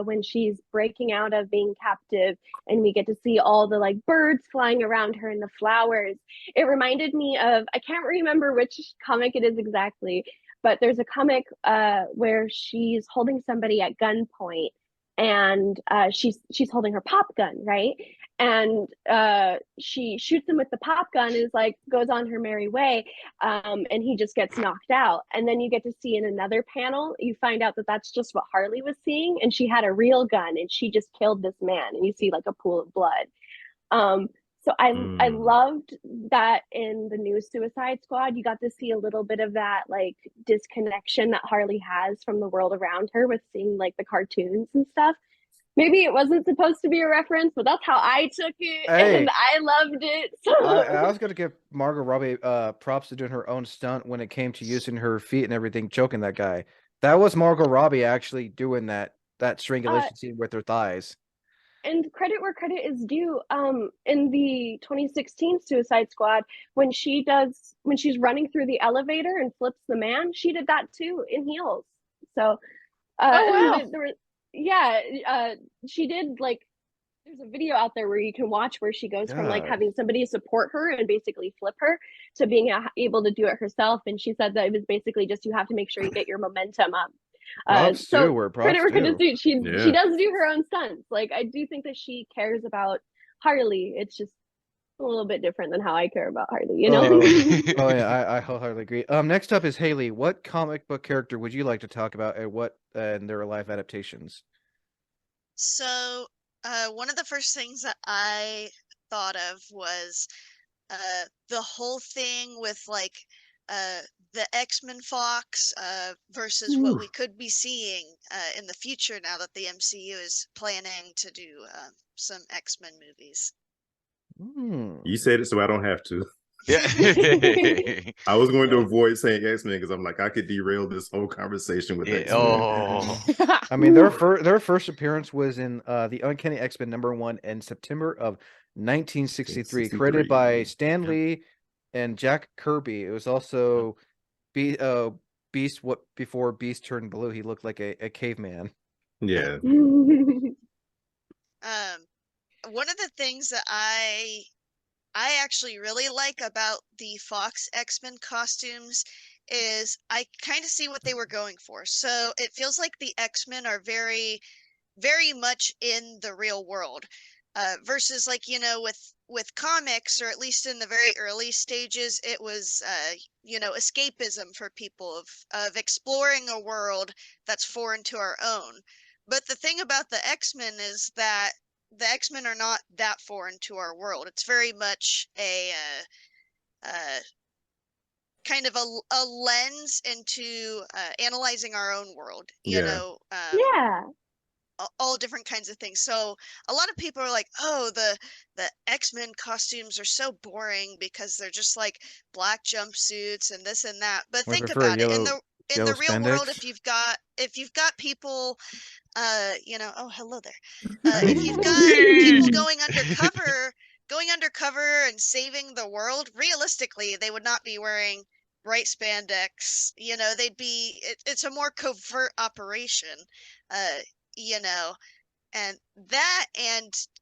Speaker 2: when she's breaking out of being captive and we get to see all the like birds flying around her and the flowers. It reminded me of, I can't remember which comic it is exactly, but there's a comic where she's holding somebody at gunpoint and she's holding her pop gun, right? And she shoots him with the pop gun and is like goes on her merry way, and he just gets knocked out. And then you get to see in another panel, you find out that that's just what Harley was seeing, and she had a real gun and she just killed this man, and you see like a pool of blood. So I loved that in the new Suicide Squad, you got to see a little bit of that like disconnection that Harley has from the world around her with seeing like the cartoons and stuff. Maybe it wasn't supposed to be a reference, but that's how I took it,
Speaker 1: Hey.
Speaker 2: and I loved it. So
Speaker 1: I was gonna give Margot Robbie props to doing her own stunt when it came to using her feet and everything, choking that guy. That was Margot Robbie actually doing that strangulation scene with her thighs.
Speaker 2: and credit where credit is due. In the 2016 Suicide Squad, when she's running through the elevator and flips the man, she did that too in heels. So,
Speaker 6: wow.
Speaker 2: she did like. There's a video out there where you can watch where she goes from like
Speaker 1: God.
Speaker 2: having somebody support her and basically flip her to being able to do it herself. And she said that it was basically just you have to make sure you get your momentum up.
Speaker 1: Props
Speaker 2: So
Speaker 1: to her.
Speaker 2: credit where
Speaker 1: Props
Speaker 2: credit's due. She
Speaker 5: Yeah.
Speaker 2: does do her own stunts. Like I do think that she cares about Harley. It's just a little bit different than how I care about Harley, you know?
Speaker 1: Oh yeah, I wholeheartedly agree. Next up is Haley. What comic book character would you like to talk about, and what and their live adaptations?
Speaker 3: So, one of the first things that I thought of was the whole thing with like the X-Men Fox versus what we could be seeing in the future now that the MCU is planning to do some X-Men movies.
Speaker 5: You said it, so I don't have to.
Speaker 4: Yeah.
Speaker 5: I was going to avoid saying X-Men because I'm like, I could derail this whole conversation with X-Men.
Speaker 4: Oh.
Speaker 1: I mean, their first appearance was in the Uncanny X-Men #1 in September of 1963, created by Stan Lee and Jack Kirby. It was also Beast. What before Beast turned blue, he looked like a caveman.
Speaker 5: Yeah.
Speaker 3: One of the things that I actually really like about the Fox X-Men costumes is I kind of see what they were going for. So it feels like the X-Men are very, very much in the real world, versus like, you know, with comics, or at least in the very early stages, it was, you know, escapism for people of exploring a world that's foreign to our own. But the thing about the X-Men is that the X-Men are not that foreign to our world. It's very much a kind of a lens into analyzing our own world. You
Speaker 5: Yeah.
Speaker 3: know,
Speaker 2: Yeah.
Speaker 3: all different kinds of things. So a lot of people are like, "Oh, the X-Men costumes are so boring because they're just like black jumpsuits and this and that." But
Speaker 1: Or
Speaker 3: think
Speaker 1: prefer
Speaker 3: about it. In
Speaker 1: yellow
Speaker 3: the real world,
Speaker 1: spandex.
Speaker 3: if you've got people you know, oh, hello there. If you've
Speaker 5: Hey.
Speaker 3: got people going undercover and saving the world, realistically, they would not be wearing bright spandex. You know, it's a more covert operation. Uh, you know, and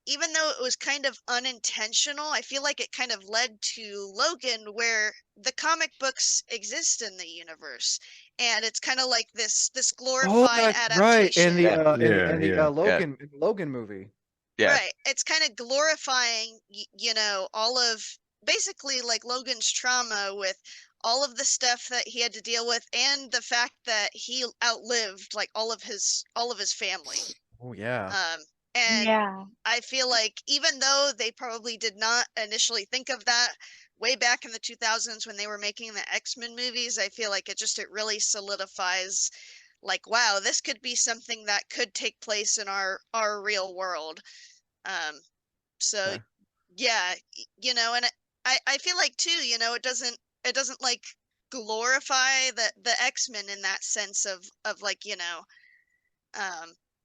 Speaker 3: even though it was kind of unintentional, I feel like it kind of led to Logan, where the comic books exist in the universe, and it's kind of like this
Speaker 1: Oh,
Speaker 3: glorified
Speaker 1: that's right.
Speaker 3: adaptation.
Speaker 5: Yeah,
Speaker 1: In the
Speaker 5: yeah.
Speaker 1: Logan movie.
Speaker 4: Yeah.
Speaker 3: Right. It's kind of glorifying, you know, all of basically like Logan's trauma with all of the stuff that he had to deal with, and the fact that he outlived like all of his family.
Speaker 1: Oh yeah.
Speaker 3: And
Speaker 2: Yeah.
Speaker 3: I feel like even though they probably did not initially think of that way back in the 2000s when they were making the X-Men movies, I feel like it really solidifies like, wow, this could be something that could take place in our real world. Um, so
Speaker 1: Okay.
Speaker 3: yeah, you know, and I feel like too, you know, it doesn't like glorify the X-Men in that sense of like, you know,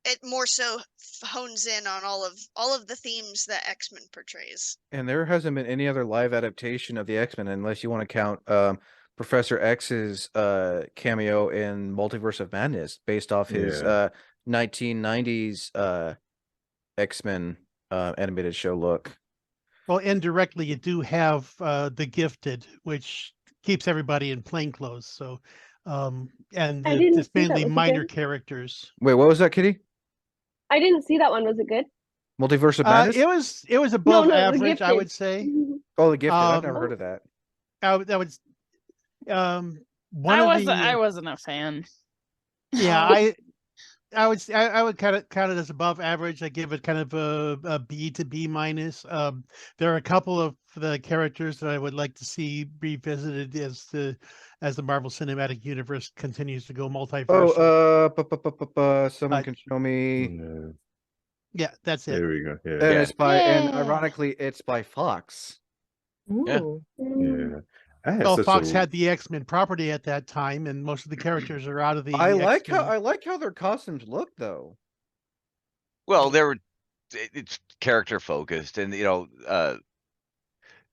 Speaker 3: it more so hones in on all of the themes that X-Men portrays.
Speaker 1: And there hasn't been any other live adaptation of the X-Men unless you want to count Professor X's cameo in Multiverse of Madness based off his
Speaker 5: Yeah.
Speaker 1: 1990s X-Men animated show look.
Speaker 7: Well, indirectly, you do have the Gifted, which keeps everybody in plain clothes. So, and
Speaker 2: I didn't
Speaker 7: it's
Speaker 2: see that.
Speaker 7: mainly
Speaker 2: Was it
Speaker 7: minor
Speaker 2: good?
Speaker 7: characters.
Speaker 1: Wait, what was that, Kitty?
Speaker 2: I didn't see that one. Was it good?
Speaker 1: Multiverse of Madness?
Speaker 7: It was
Speaker 2: No,
Speaker 7: above
Speaker 2: no, The
Speaker 7: average, I
Speaker 2: Gifted.
Speaker 7: would say.
Speaker 1: Oh, The Gifted. I've never
Speaker 7: Um,
Speaker 1: heard of that.
Speaker 7: that would one
Speaker 6: I
Speaker 7: of
Speaker 6: was
Speaker 7: the
Speaker 6: I wasn't a fan.
Speaker 7: yeah
Speaker 2: Oh.
Speaker 7: I would kind of count it as above average. I give it kind of a B to B minus. There are a couple of the characters that I would like to see revisited as the Marvel Cinematic Universe continues to go multiversal.
Speaker 1: Someone can show me.
Speaker 5: Yeah.
Speaker 7: Yeah, that's it.
Speaker 5: There we go.
Speaker 1: And
Speaker 5: Yeah.
Speaker 1: it's and
Speaker 6: Yeah.
Speaker 1: ironically, it's by Fox.
Speaker 4: Yeah.
Speaker 8: Ooh.
Speaker 2: Mm.
Speaker 5: Yeah. I had
Speaker 7: Well,
Speaker 5: such
Speaker 7: Fox
Speaker 5: a
Speaker 7: had the X-Men property at that time, and most of the characters are out of the
Speaker 1: I like
Speaker 7: X-Men.
Speaker 1: how their costumes look though.
Speaker 4: Well, it's character focused, and you know,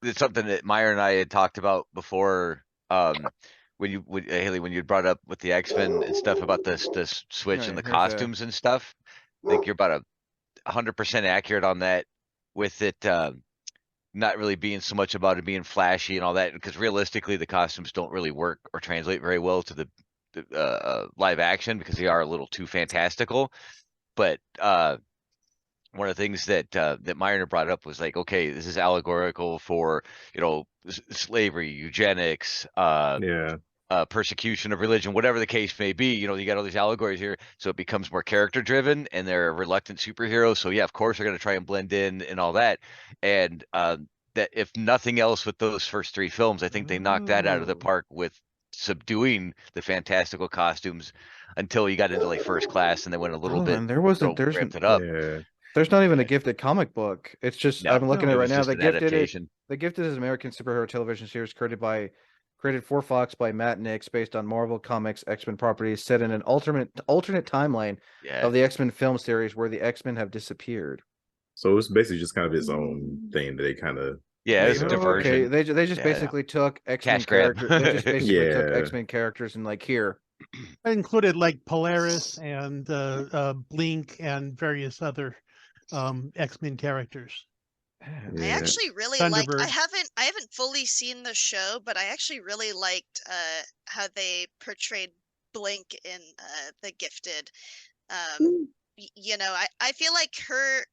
Speaker 4: it's something that Meyer and I had talked about before. Haley, when you brought up with the X-Men and stuff about this switch
Speaker 1: Right,
Speaker 4: and the
Speaker 1: here's a-
Speaker 4: costumes and stuff, I think you're about 100% accurate on that. With it not really being so much about it being flashy and all that, because realistically, the costumes don't really work or translate very well to the live action because they are a little too fantastical. But one of the things that that Meyer brought up was like, okay, this is allegorical for, you know, slavery, eugenics,
Speaker 5: yeah.
Speaker 4: persecution of religion, whatever the case may be. You know, you got all these allegories here, so it becomes more character driven, and they're reluctant superheroes. So yeah, of course they're going to try and blend in and all that. And that if nothing else with those first three films, I think they knocked that out of the
Speaker 1: Oh.
Speaker 4: park with subduing the fantastical costumes until you got into like First Class, and they went a little
Speaker 1: Oh,
Speaker 4: bit,
Speaker 1: and there wasn't.
Speaker 4: ramped it up.
Speaker 5: Yeah.
Speaker 1: There's not even a
Speaker 4: Yeah.
Speaker 1: Gifted comic book. It's just
Speaker 4: No,
Speaker 1: I'm looking
Speaker 7: No.
Speaker 1: at
Speaker 4: it
Speaker 1: it right
Speaker 4: was
Speaker 1: now.
Speaker 4: just
Speaker 1: The
Speaker 4: an
Speaker 1: Gifted
Speaker 4: adaptation.
Speaker 1: The Gifted is an American superhero television series created for Fox by Matt Nix, based on Marvel Comics X-Men properties, set in an alternate timeline
Speaker 4: Yeah.
Speaker 1: of the X-Men film series where the X-Men have disappeared.
Speaker 5: So it's basically just kind of its own thing that they kind of
Speaker 4: Yeah, it was a
Speaker 5: made up.
Speaker 1: Oh, okay,
Speaker 4: diversion.
Speaker 1: they just
Speaker 4: Yeah.
Speaker 1: basically took X-Men
Speaker 4: Cash grab.
Speaker 1: characters. They just basically took
Speaker 5: Yeah.
Speaker 1: X-Men characters and like here.
Speaker 7: It included like Polaris and Blink and various other X-Men characters.
Speaker 3: I
Speaker 5: Yeah.
Speaker 3: actually really liked.
Speaker 7: Thunderbird.
Speaker 3: I haven't fully seen the show, but I actually really liked how they portrayed Blink in The Gifted.
Speaker 2: Mm.
Speaker 3: You know, I feel like her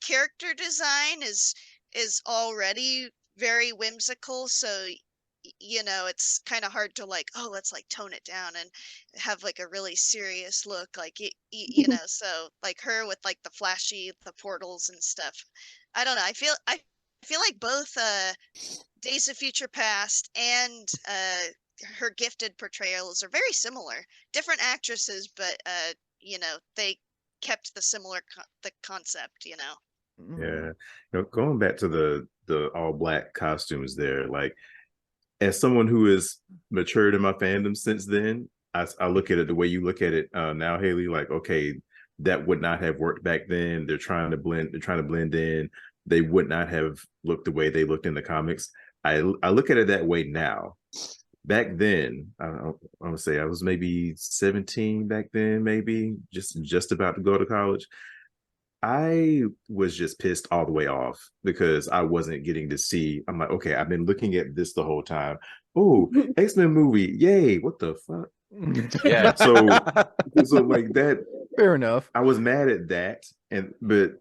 Speaker 3: character design is already very whimsical, so you know, it's kind of hard to like, oh, let's like tone it down and have like a really serious look, like you know. So like her with like the flashy, the portals and stuff. I don't know. I feel like both Days of Future Past and her gifted portrayals are very similar. Different actresses, but you know, they kept the similar the concept, you know.
Speaker 5: Yeah, you know, going back to the all black costumes there, like as someone who has matured in my fandom since then, I look at it the way you look at it now, Haley. Like, okay, that would not have worked back then. They're trying to blend. They're trying to blend in. They would not have looked the way they looked in the comics. I look at it that way now. Back then, I want to say I was maybe 17 back then, maybe just about to go to college. I was just pissed all the way off because I wasn't getting to see. I'm like, okay, I've been looking at this the whole time. Oh, X-Men movie, yay! What the fuck?
Speaker 4: Yeah.
Speaker 5: So like that.
Speaker 1: Fair enough.
Speaker 5: I was mad at that, but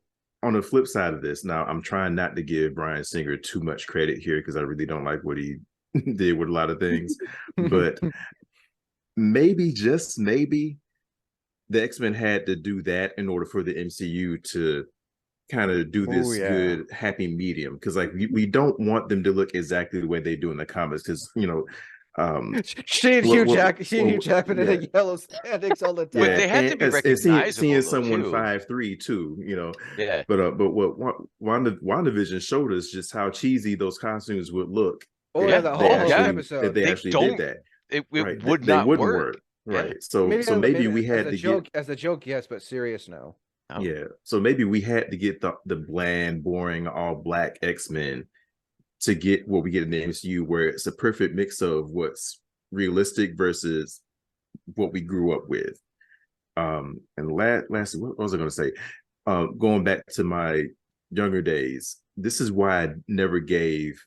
Speaker 5: on the flip side of this, now I'm trying not to give Bryan Singer too much credit here because I really don't like what he did with a lot of things. But maybe, just maybe, the X-Men had to do that in order for the MCU to kind of do this good happy medium, because like we don't want them to look exactly the way they do in the comics, because you know
Speaker 1: seeing Hugh Jackman in a yellow spandex all the time.
Speaker 4: But they have to be recognizable,
Speaker 5: seeing
Speaker 4: though,
Speaker 5: someone
Speaker 4: too.
Speaker 5: 5'3" too, you know.
Speaker 4: Yeah.
Speaker 5: But what WandaVision showed us just how cheesy those costumes would look.
Speaker 1: Oh yeah, the whole episode.
Speaker 5: If they actually did that,
Speaker 4: it
Speaker 5: right?
Speaker 4: would
Speaker 5: they
Speaker 4: not
Speaker 5: wouldn't
Speaker 4: work.
Speaker 5: Right.
Speaker 4: Yeah.
Speaker 5: So maybe we had to
Speaker 1: get as a joke, yes, but serious no.
Speaker 4: Oh.
Speaker 5: Yeah. So maybe we had to get the bland, boring, all black X-Men to get what we get in the MCU, where it's a perfect mix of what's realistic versus what we grew up with. And lastly, what was I going to say? Going back to my younger days, this is why I never gave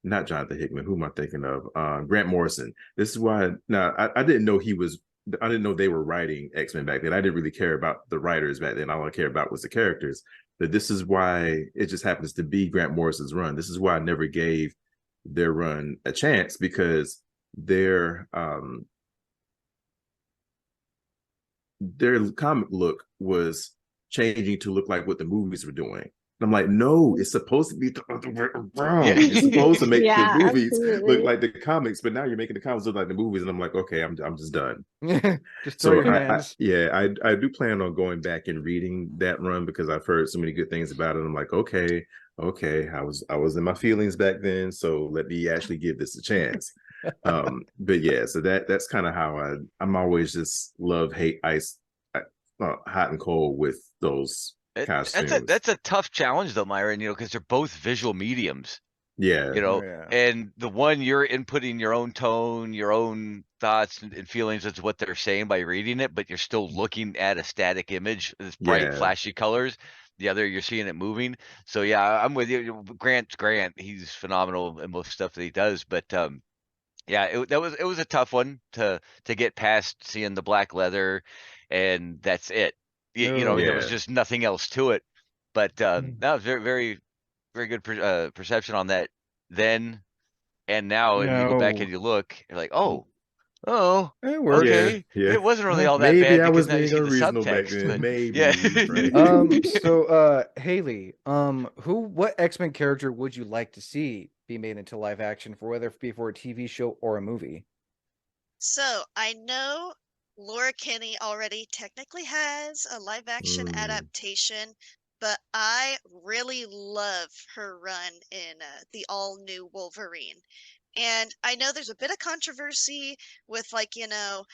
Speaker 5: not Jonathan Hickman. Who am I thinking of? Grant Morrison. This is why. Now I didn't know I didn't know they were writing X-Men back then. I didn't really care about the writers back then. All I cared about was the characters. But this is why it just happens to be Grant Morrison's run. This is why I never gave their run a chance, because their comic look was changing to look like what the movies were doing. And I'm like, no, it's supposed to be the other way around.
Speaker 4: Yeah.
Speaker 5: You're supposed to make
Speaker 2: Yeah,
Speaker 5: the movies
Speaker 2: absolutely.
Speaker 5: look like the comics, but now you're making the comics look like the movies, and I'm like, okay, I'm just done.
Speaker 1: Just throw your hands.
Speaker 5: I do plan on going back and reading that run because I've heard so many good things about it. I'm like, okay, I was in my feelings back then, so let me actually give this a chance. But yeah, so that's kind of how I'm always just love, hate, ice, hot and cold with those costumes.
Speaker 4: That's a tough challenge though, Myron, you know, because they're both visual mediums.
Speaker 5: Yeah.
Speaker 4: You know, and the one you're inputting your own tone, your own thoughts and feelings is what they're saying by reading it, but you're still looking at a static image, this bright, flashy colors. The other, you're seeing it moving. So yeah, I'm with you. Grant, he's phenomenal in most stuff that he does, but yeah, it was a tough one to get past seeing the black leather, and that's it. You know, there was just nothing else to it. But that was very, very, very good perception on that then and now. And you go back and you look, you're like, oh,
Speaker 1: it worked.
Speaker 4: Okay, it wasn't really all that
Speaker 5: maybe
Speaker 4: bad.
Speaker 5: I was
Speaker 4: Because
Speaker 5: being
Speaker 4: now you see the
Speaker 5: unreasonable back
Speaker 4: subtext,
Speaker 5: then.
Speaker 4: but-
Speaker 5: Maybe.
Speaker 4: Yeah.
Speaker 5: Right.
Speaker 1: So Haley, what X-Men character would you like to see be made into live action, for whether it be for a TV show or a movie?
Speaker 3: So I know Laura Kinney already technically has a live action adaptation, but I really love her run in the all new Wolverine. And I know there's a bit of controversy with, like, you know,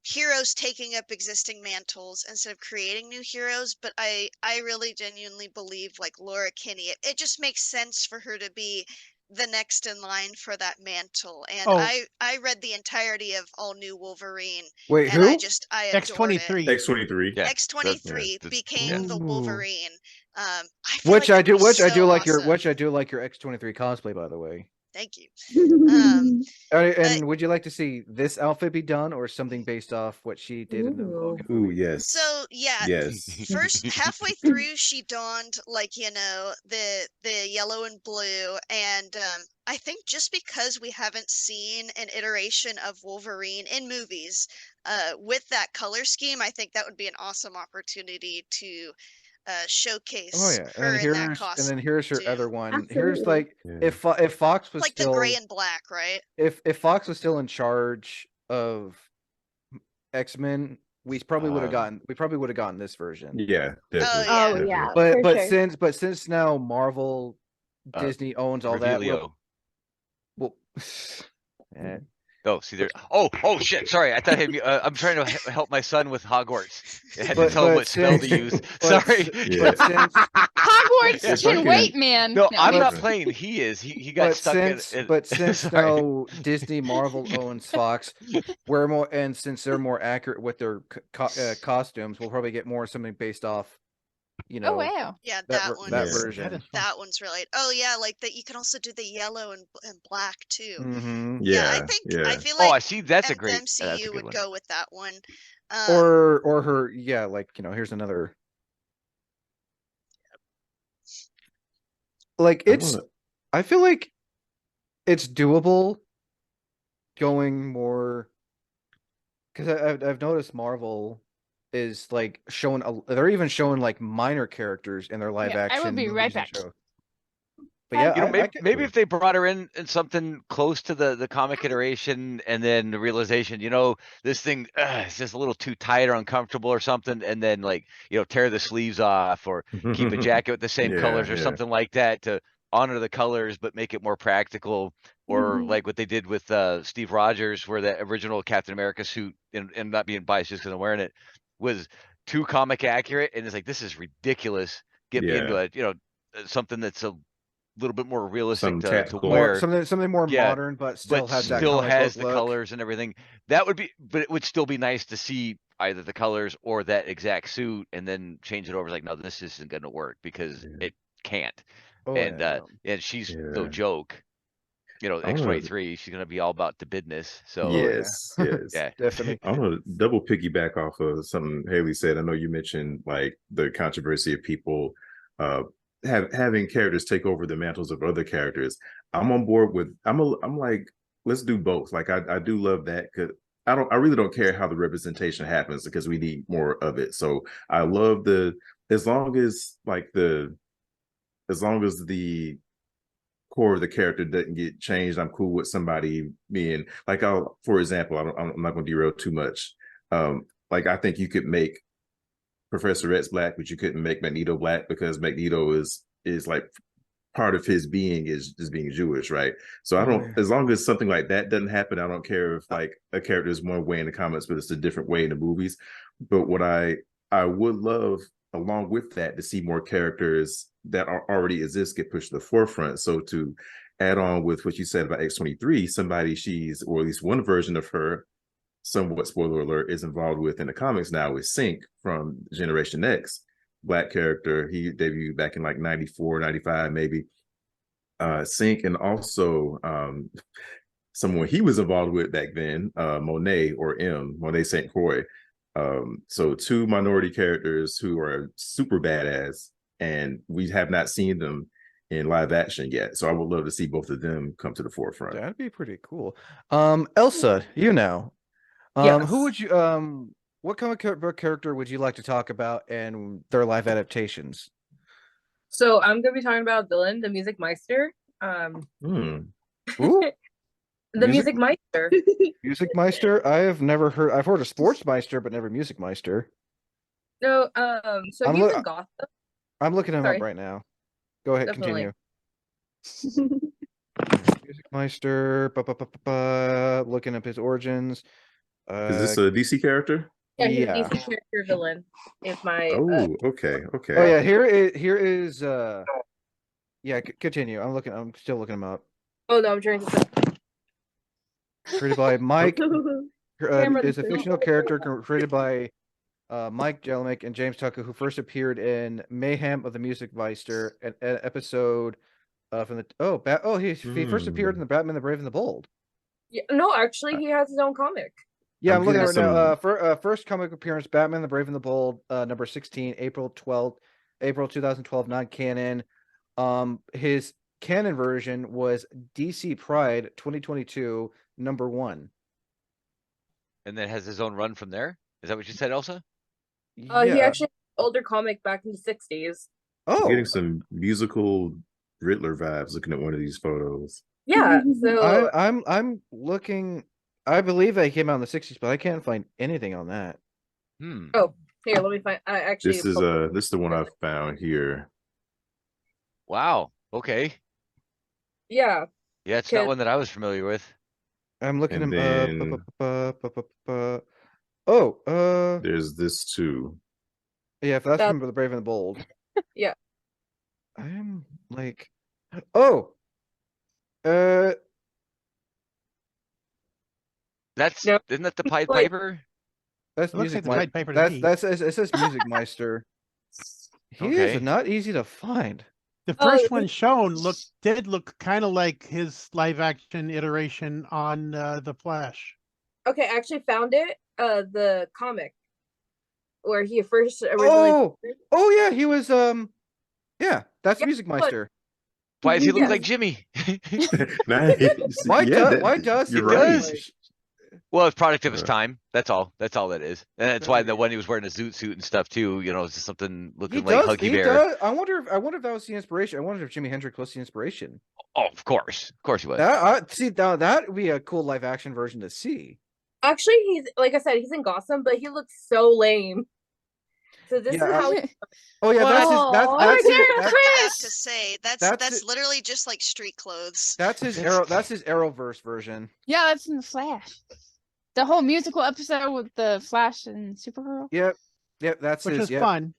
Speaker 3: heroes taking up existing mantles instead of creating new heroes, but I really genuinely believe, like, Laura Kinney, it just makes sense for her to be the next in line for that mantle. And I read the entirety of All New Wolverine.
Speaker 1: Wait,
Speaker 3: and
Speaker 1: who?
Speaker 3: I adored it.
Speaker 7: X-23.
Speaker 5: X-23.
Speaker 4: Yeah.
Speaker 3: X-23 became the Wolverine. I feel
Speaker 1: Which
Speaker 3: like
Speaker 1: I
Speaker 3: that'd
Speaker 1: do
Speaker 3: be
Speaker 1: like
Speaker 3: so
Speaker 1: your
Speaker 3: awesome.
Speaker 1: X-23 cosplay, by the way.
Speaker 3: Thank you.
Speaker 1: And would you like to see this outfit be done, or something based off what she did in the
Speaker 8: Ooh.
Speaker 5: Ooh, yes.
Speaker 3: So yeah,
Speaker 5: Yes.
Speaker 3: first halfway through she donned like the yellow and blue, and I think just because we haven't seen an iteration of Wolverine in movies with that color scheme, I think that would be an awesome opportunity to showcase
Speaker 1: Oh yeah,
Speaker 3: her in that
Speaker 1: and then here's her other
Speaker 3: costume.
Speaker 1: one. Here's
Speaker 2: Absolutely.
Speaker 1: like
Speaker 5: Yeah.
Speaker 1: if Fox was
Speaker 3: Like the
Speaker 1: still
Speaker 3: gray and black, right?
Speaker 1: if Fox was still in charge of X-Men, we probably would have gotten this version.
Speaker 5: Yeah,
Speaker 3: Oh
Speaker 5: definitely.
Speaker 3: yeah.
Speaker 2: Oh
Speaker 5: definitely.
Speaker 2: yeah,
Speaker 1: But
Speaker 2: for sure.
Speaker 1: since now Marvel, Disney owns all that,
Speaker 4: Revelio.
Speaker 1: well, eh,
Speaker 4: Oh, see there. Oh shit. Sorry, I thought I'm trying to help my son with Hogwarts. I had to tell him what spell to use.
Speaker 1: but
Speaker 4: Sorry.
Speaker 5: Yeah.
Speaker 1: since
Speaker 6: Hogwarts
Speaker 5: If I
Speaker 6: can
Speaker 5: can-
Speaker 6: wait, man.
Speaker 4: No, I'm
Speaker 1: but-
Speaker 4: not playing. He is. He got
Speaker 1: but
Speaker 4: stuck
Speaker 1: since
Speaker 4: in.
Speaker 1: but since
Speaker 4: Sorry.
Speaker 1: now Disney Marvel owns Fox, since they're more accurate with their costumes, we'll probably get more something based off,
Speaker 6: Oh wow.
Speaker 3: Yeah,
Speaker 1: that
Speaker 3: that one.
Speaker 1: that
Speaker 5: Yeah.
Speaker 1: version.
Speaker 7: That is fun.
Speaker 3: That one's really. Oh yeah, like that. You can also do the yellow and black too.
Speaker 1: Hmm.
Speaker 3: Yeah, I
Speaker 5: Yeah.
Speaker 3: think
Speaker 5: Yeah.
Speaker 3: I feel
Speaker 4: Oh,
Speaker 3: like
Speaker 4: I see. That's a
Speaker 3: the
Speaker 4: great. That's a
Speaker 3: MCU
Speaker 4: good
Speaker 3: would
Speaker 4: one.
Speaker 3: go with that one.
Speaker 1: Or her, yeah, like here's another. Like I feel like it's doable going more, because I've noticed Marvel is like they're even showing like minor characters in their live
Speaker 6: Yeah, I will
Speaker 1: action
Speaker 6: be right
Speaker 1: movies and
Speaker 6: back.
Speaker 1: shows. But yeah,
Speaker 4: You know,
Speaker 1: I
Speaker 4: maybe if they brought her in something close to the comic iteration, and then the realization, this thing is just a little too tight or uncomfortable or something, and then like tear the sleeves off or keep a jacket with the same
Speaker 5: Yeah,
Speaker 4: colors or
Speaker 5: yeah.
Speaker 4: something like that to honor the colors but make it more practical, or
Speaker 2: Mhm.
Speaker 4: like what they did with Steve Rogers, where the original Captain America suit, and not being biased just because I'm wearing it, was too comic accurate, and it's like, this is ridiculous. Get me into
Speaker 5: Yeah.
Speaker 4: something that's a little bit more realistic
Speaker 5: Something
Speaker 4: to
Speaker 5: tactical.
Speaker 1: more
Speaker 4: wear.
Speaker 1: something more
Speaker 4: Yeah,
Speaker 1: modern, but still
Speaker 4: but
Speaker 1: has that
Speaker 4: still
Speaker 1: comic
Speaker 4: has
Speaker 1: book
Speaker 4: the
Speaker 1: look.
Speaker 4: colors and everything. That would be, but it would still be nice to see either the colors or that exact suit, and then change it over. Like, no, this isn't going to work because
Speaker 5: Yeah.
Speaker 4: it can't.
Speaker 1: Oh
Speaker 4: And
Speaker 1: yeah,
Speaker 4: and she's no
Speaker 5: Yeah.
Speaker 4: joke.
Speaker 5: I wanna-
Speaker 4: X-23, she's going to be all about the business. So
Speaker 1: Oh, yeah.
Speaker 5: Yes, yes.
Speaker 4: yeah.
Speaker 1: definitely.
Speaker 5: I want to double piggyback off of something Haley said. I know you mentioned like the controversy of people uh having characters take over the mantles of other characters. I'm on board with I'm like, let's do both. Like I do love that, because I really don't care how the representation happens, because we need more of it. So I love as long as the core of the character doesn't get changed, I'm cool with somebody being like, for example, I'm not going to derail too much. Like, I think you could make Professor X black, but you couldn't make Magneto black, because Magneto is like part of his being is being Jewish, right? So I don't, as long as something like that doesn't happen, I don't care if like a character is one way in the comics, but it's a different way in the movies. But what I would love, along with that, to see more characters that already exist get pushed to the forefront. So to add on with what you said about X-23, somebody or at least one version of her, somewhat spoiler alert, is involved with in the comics now is Sync from Generation X. Black character. He debuted back in like 94, 95, maybe. Sync, and also someone he was involved with back then, Monet St. Croix. So two minority characters who are super badass, and we have not seen them in live action yet. So I would love to see both of them come to the forefront.
Speaker 1: That'd be pretty cool. Elsa,
Speaker 8: Yes.
Speaker 1: who would you what comic book character would you like to talk about and their live adaptations?
Speaker 8: So I'm gonna be talking about Dylan, the Music Meister.
Speaker 1: Ooh,
Speaker 8: The Music Meister.
Speaker 1: Music Meister? I've heard of Sports Meister, but never Music Meister.
Speaker 8: No, so
Speaker 1: I'm
Speaker 8: he's in Gotham.
Speaker 1: I'm looking him
Speaker 8: Sorry.
Speaker 1: up right now. Go ahead,
Speaker 8: Definitely.
Speaker 1: continue. Music Meister, looking up his origins.
Speaker 5: Is this a DC character?
Speaker 8: Yeah, he's
Speaker 1: Yeah.
Speaker 8: a DC character villain. Is my
Speaker 5: okay.
Speaker 1: Oh yeah, here is yeah, continue. I'm still looking him up.
Speaker 8: Oh no, I'm trying to
Speaker 1: Created by Mike.
Speaker 8: Camera
Speaker 1: Is a
Speaker 8: this
Speaker 1: fictional character created by Mike Jelmick and James Tucker, who first appeared in Mayhem of the Music Meister, an episode From the he first appeared in the Batman the Brave and the Bold.
Speaker 8: Yeah, no, actually, he has his own comic.
Speaker 1: Yeah,
Speaker 5: I'm
Speaker 1: I'm looking at it
Speaker 5: getting
Speaker 1: right now.
Speaker 5: some-
Speaker 1: First comic appearance, Batman the Brave and the Bold, number 16, April 2012, non-canon. His canon version was DC Pride 2022, number 1.
Speaker 4: And then has his own run from there. Is that what you said, Elsa?
Speaker 8: He
Speaker 1: Yeah.
Speaker 8: actually older comic back in the 60s.
Speaker 5: I'm
Speaker 1: Oh,
Speaker 5: getting some musical Riddler vibes looking at one of these photos.
Speaker 8: Yeah, so
Speaker 1: I'm looking. I believe they came out in the 60s, but I can't find anything on that.
Speaker 8: oh, here, let me find. I actually
Speaker 5: This is the one I found here.
Speaker 4: Wow. Okay.
Speaker 8: yeah.
Speaker 4: Yeah, it's not
Speaker 8: Cause-
Speaker 4: one that I was familiar with.
Speaker 1: I'm looking
Speaker 5: And
Speaker 1: him
Speaker 5: then
Speaker 1: up. Oh,
Speaker 5: there's this too.
Speaker 1: yeah, if that's
Speaker 8: That-
Speaker 1: from the Brave and the Bold.
Speaker 8: Yeah.
Speaker 1: I'm like, oh,
Speaker 4: That's
Speaker 8: Nope.
Speaker 4: isn't that the Pied
Speaker 8: Wait.
Speaker 4: Piper?
Speaker 1: that's
Speaker 7: It looks
Speaker 1: Music
Speaker 7: like the Pied Piper to me.
Speaker 1: it says Music Meister. He
Speaker 4: Okay.
Speaker 1: is not easy to find.
Speaker 7: The
Speaker 8: Oh,
Speaker 7: first
Speaker 8: it-
Speaker 7: one shown did look kind of like his live action iteration on the Flash.
Speaker 8: Okay, I actually found it. The comic where he first originally.
Speaker 1: Oh yeah, he was yeah, that's
Speaker 8: Yeah,
Speaker 1: Music
Speaker 8: but-
Speaker 1: Meister.
Speaker 4: Why does he look
Speaker 8: Yes.
Speaker 4: like Jimmy?
Speaker 5: Nice.
Speaker 1: Why
Speaker 5: Yeah,
Speaker 1: does
Speaker 5: you're
Speaker 4: it
Speaker 5: right.
Speaker 4: does? Well, it's product of his
Speaker 5: Uh,
Speaker 4: time. That's all. That's all that is. And that's why the one he was wearing a zoot suit and stuff too. You know, it's just something
Speaker 1: He
Speaker 4: looking like
Speaker 1: does.
Speaker 4: Huggy
Speaker 1: He
Speaker 4: Bear.
Speaker 1: does. I wonder if that was the inspiration. I wonder if Jimi Hendrix was the inspiration.
Speaker 4: Oh, of course he was.
Speaker 1: That would be a cool live action version to see.
Speaker 8: Actually, he's like I said, he's in Gotham, but he looks so lame. So this
Speaker 1: Yeah,
Speaker 8: is how.
Speaker 1: Oh yeah, that's his. That's
Speaker 6: Oh,
Speaker 1: that's his,
Speaker 6: Derek
Speaker 1: that's,
Speaker 3: I have
Speaker 6: Chris!
Speaker 3: to say
Speaker 1: That's
Speaker 3: that's
Speaker 1: it.
Speaker 3: literally just like street clothes.
Speaker 1: that's his arrow. That's his Arrowverse version.
Speaker 6: Yeah, that's in the Flash. The whole musical episode with the Flash and Supergirl.
Speaker 1: Yep. That's
Speaker 7: Which
Speaker 1: his.
Speaker 7: was
Speaker 1: Yep.
Speaker 7: fun.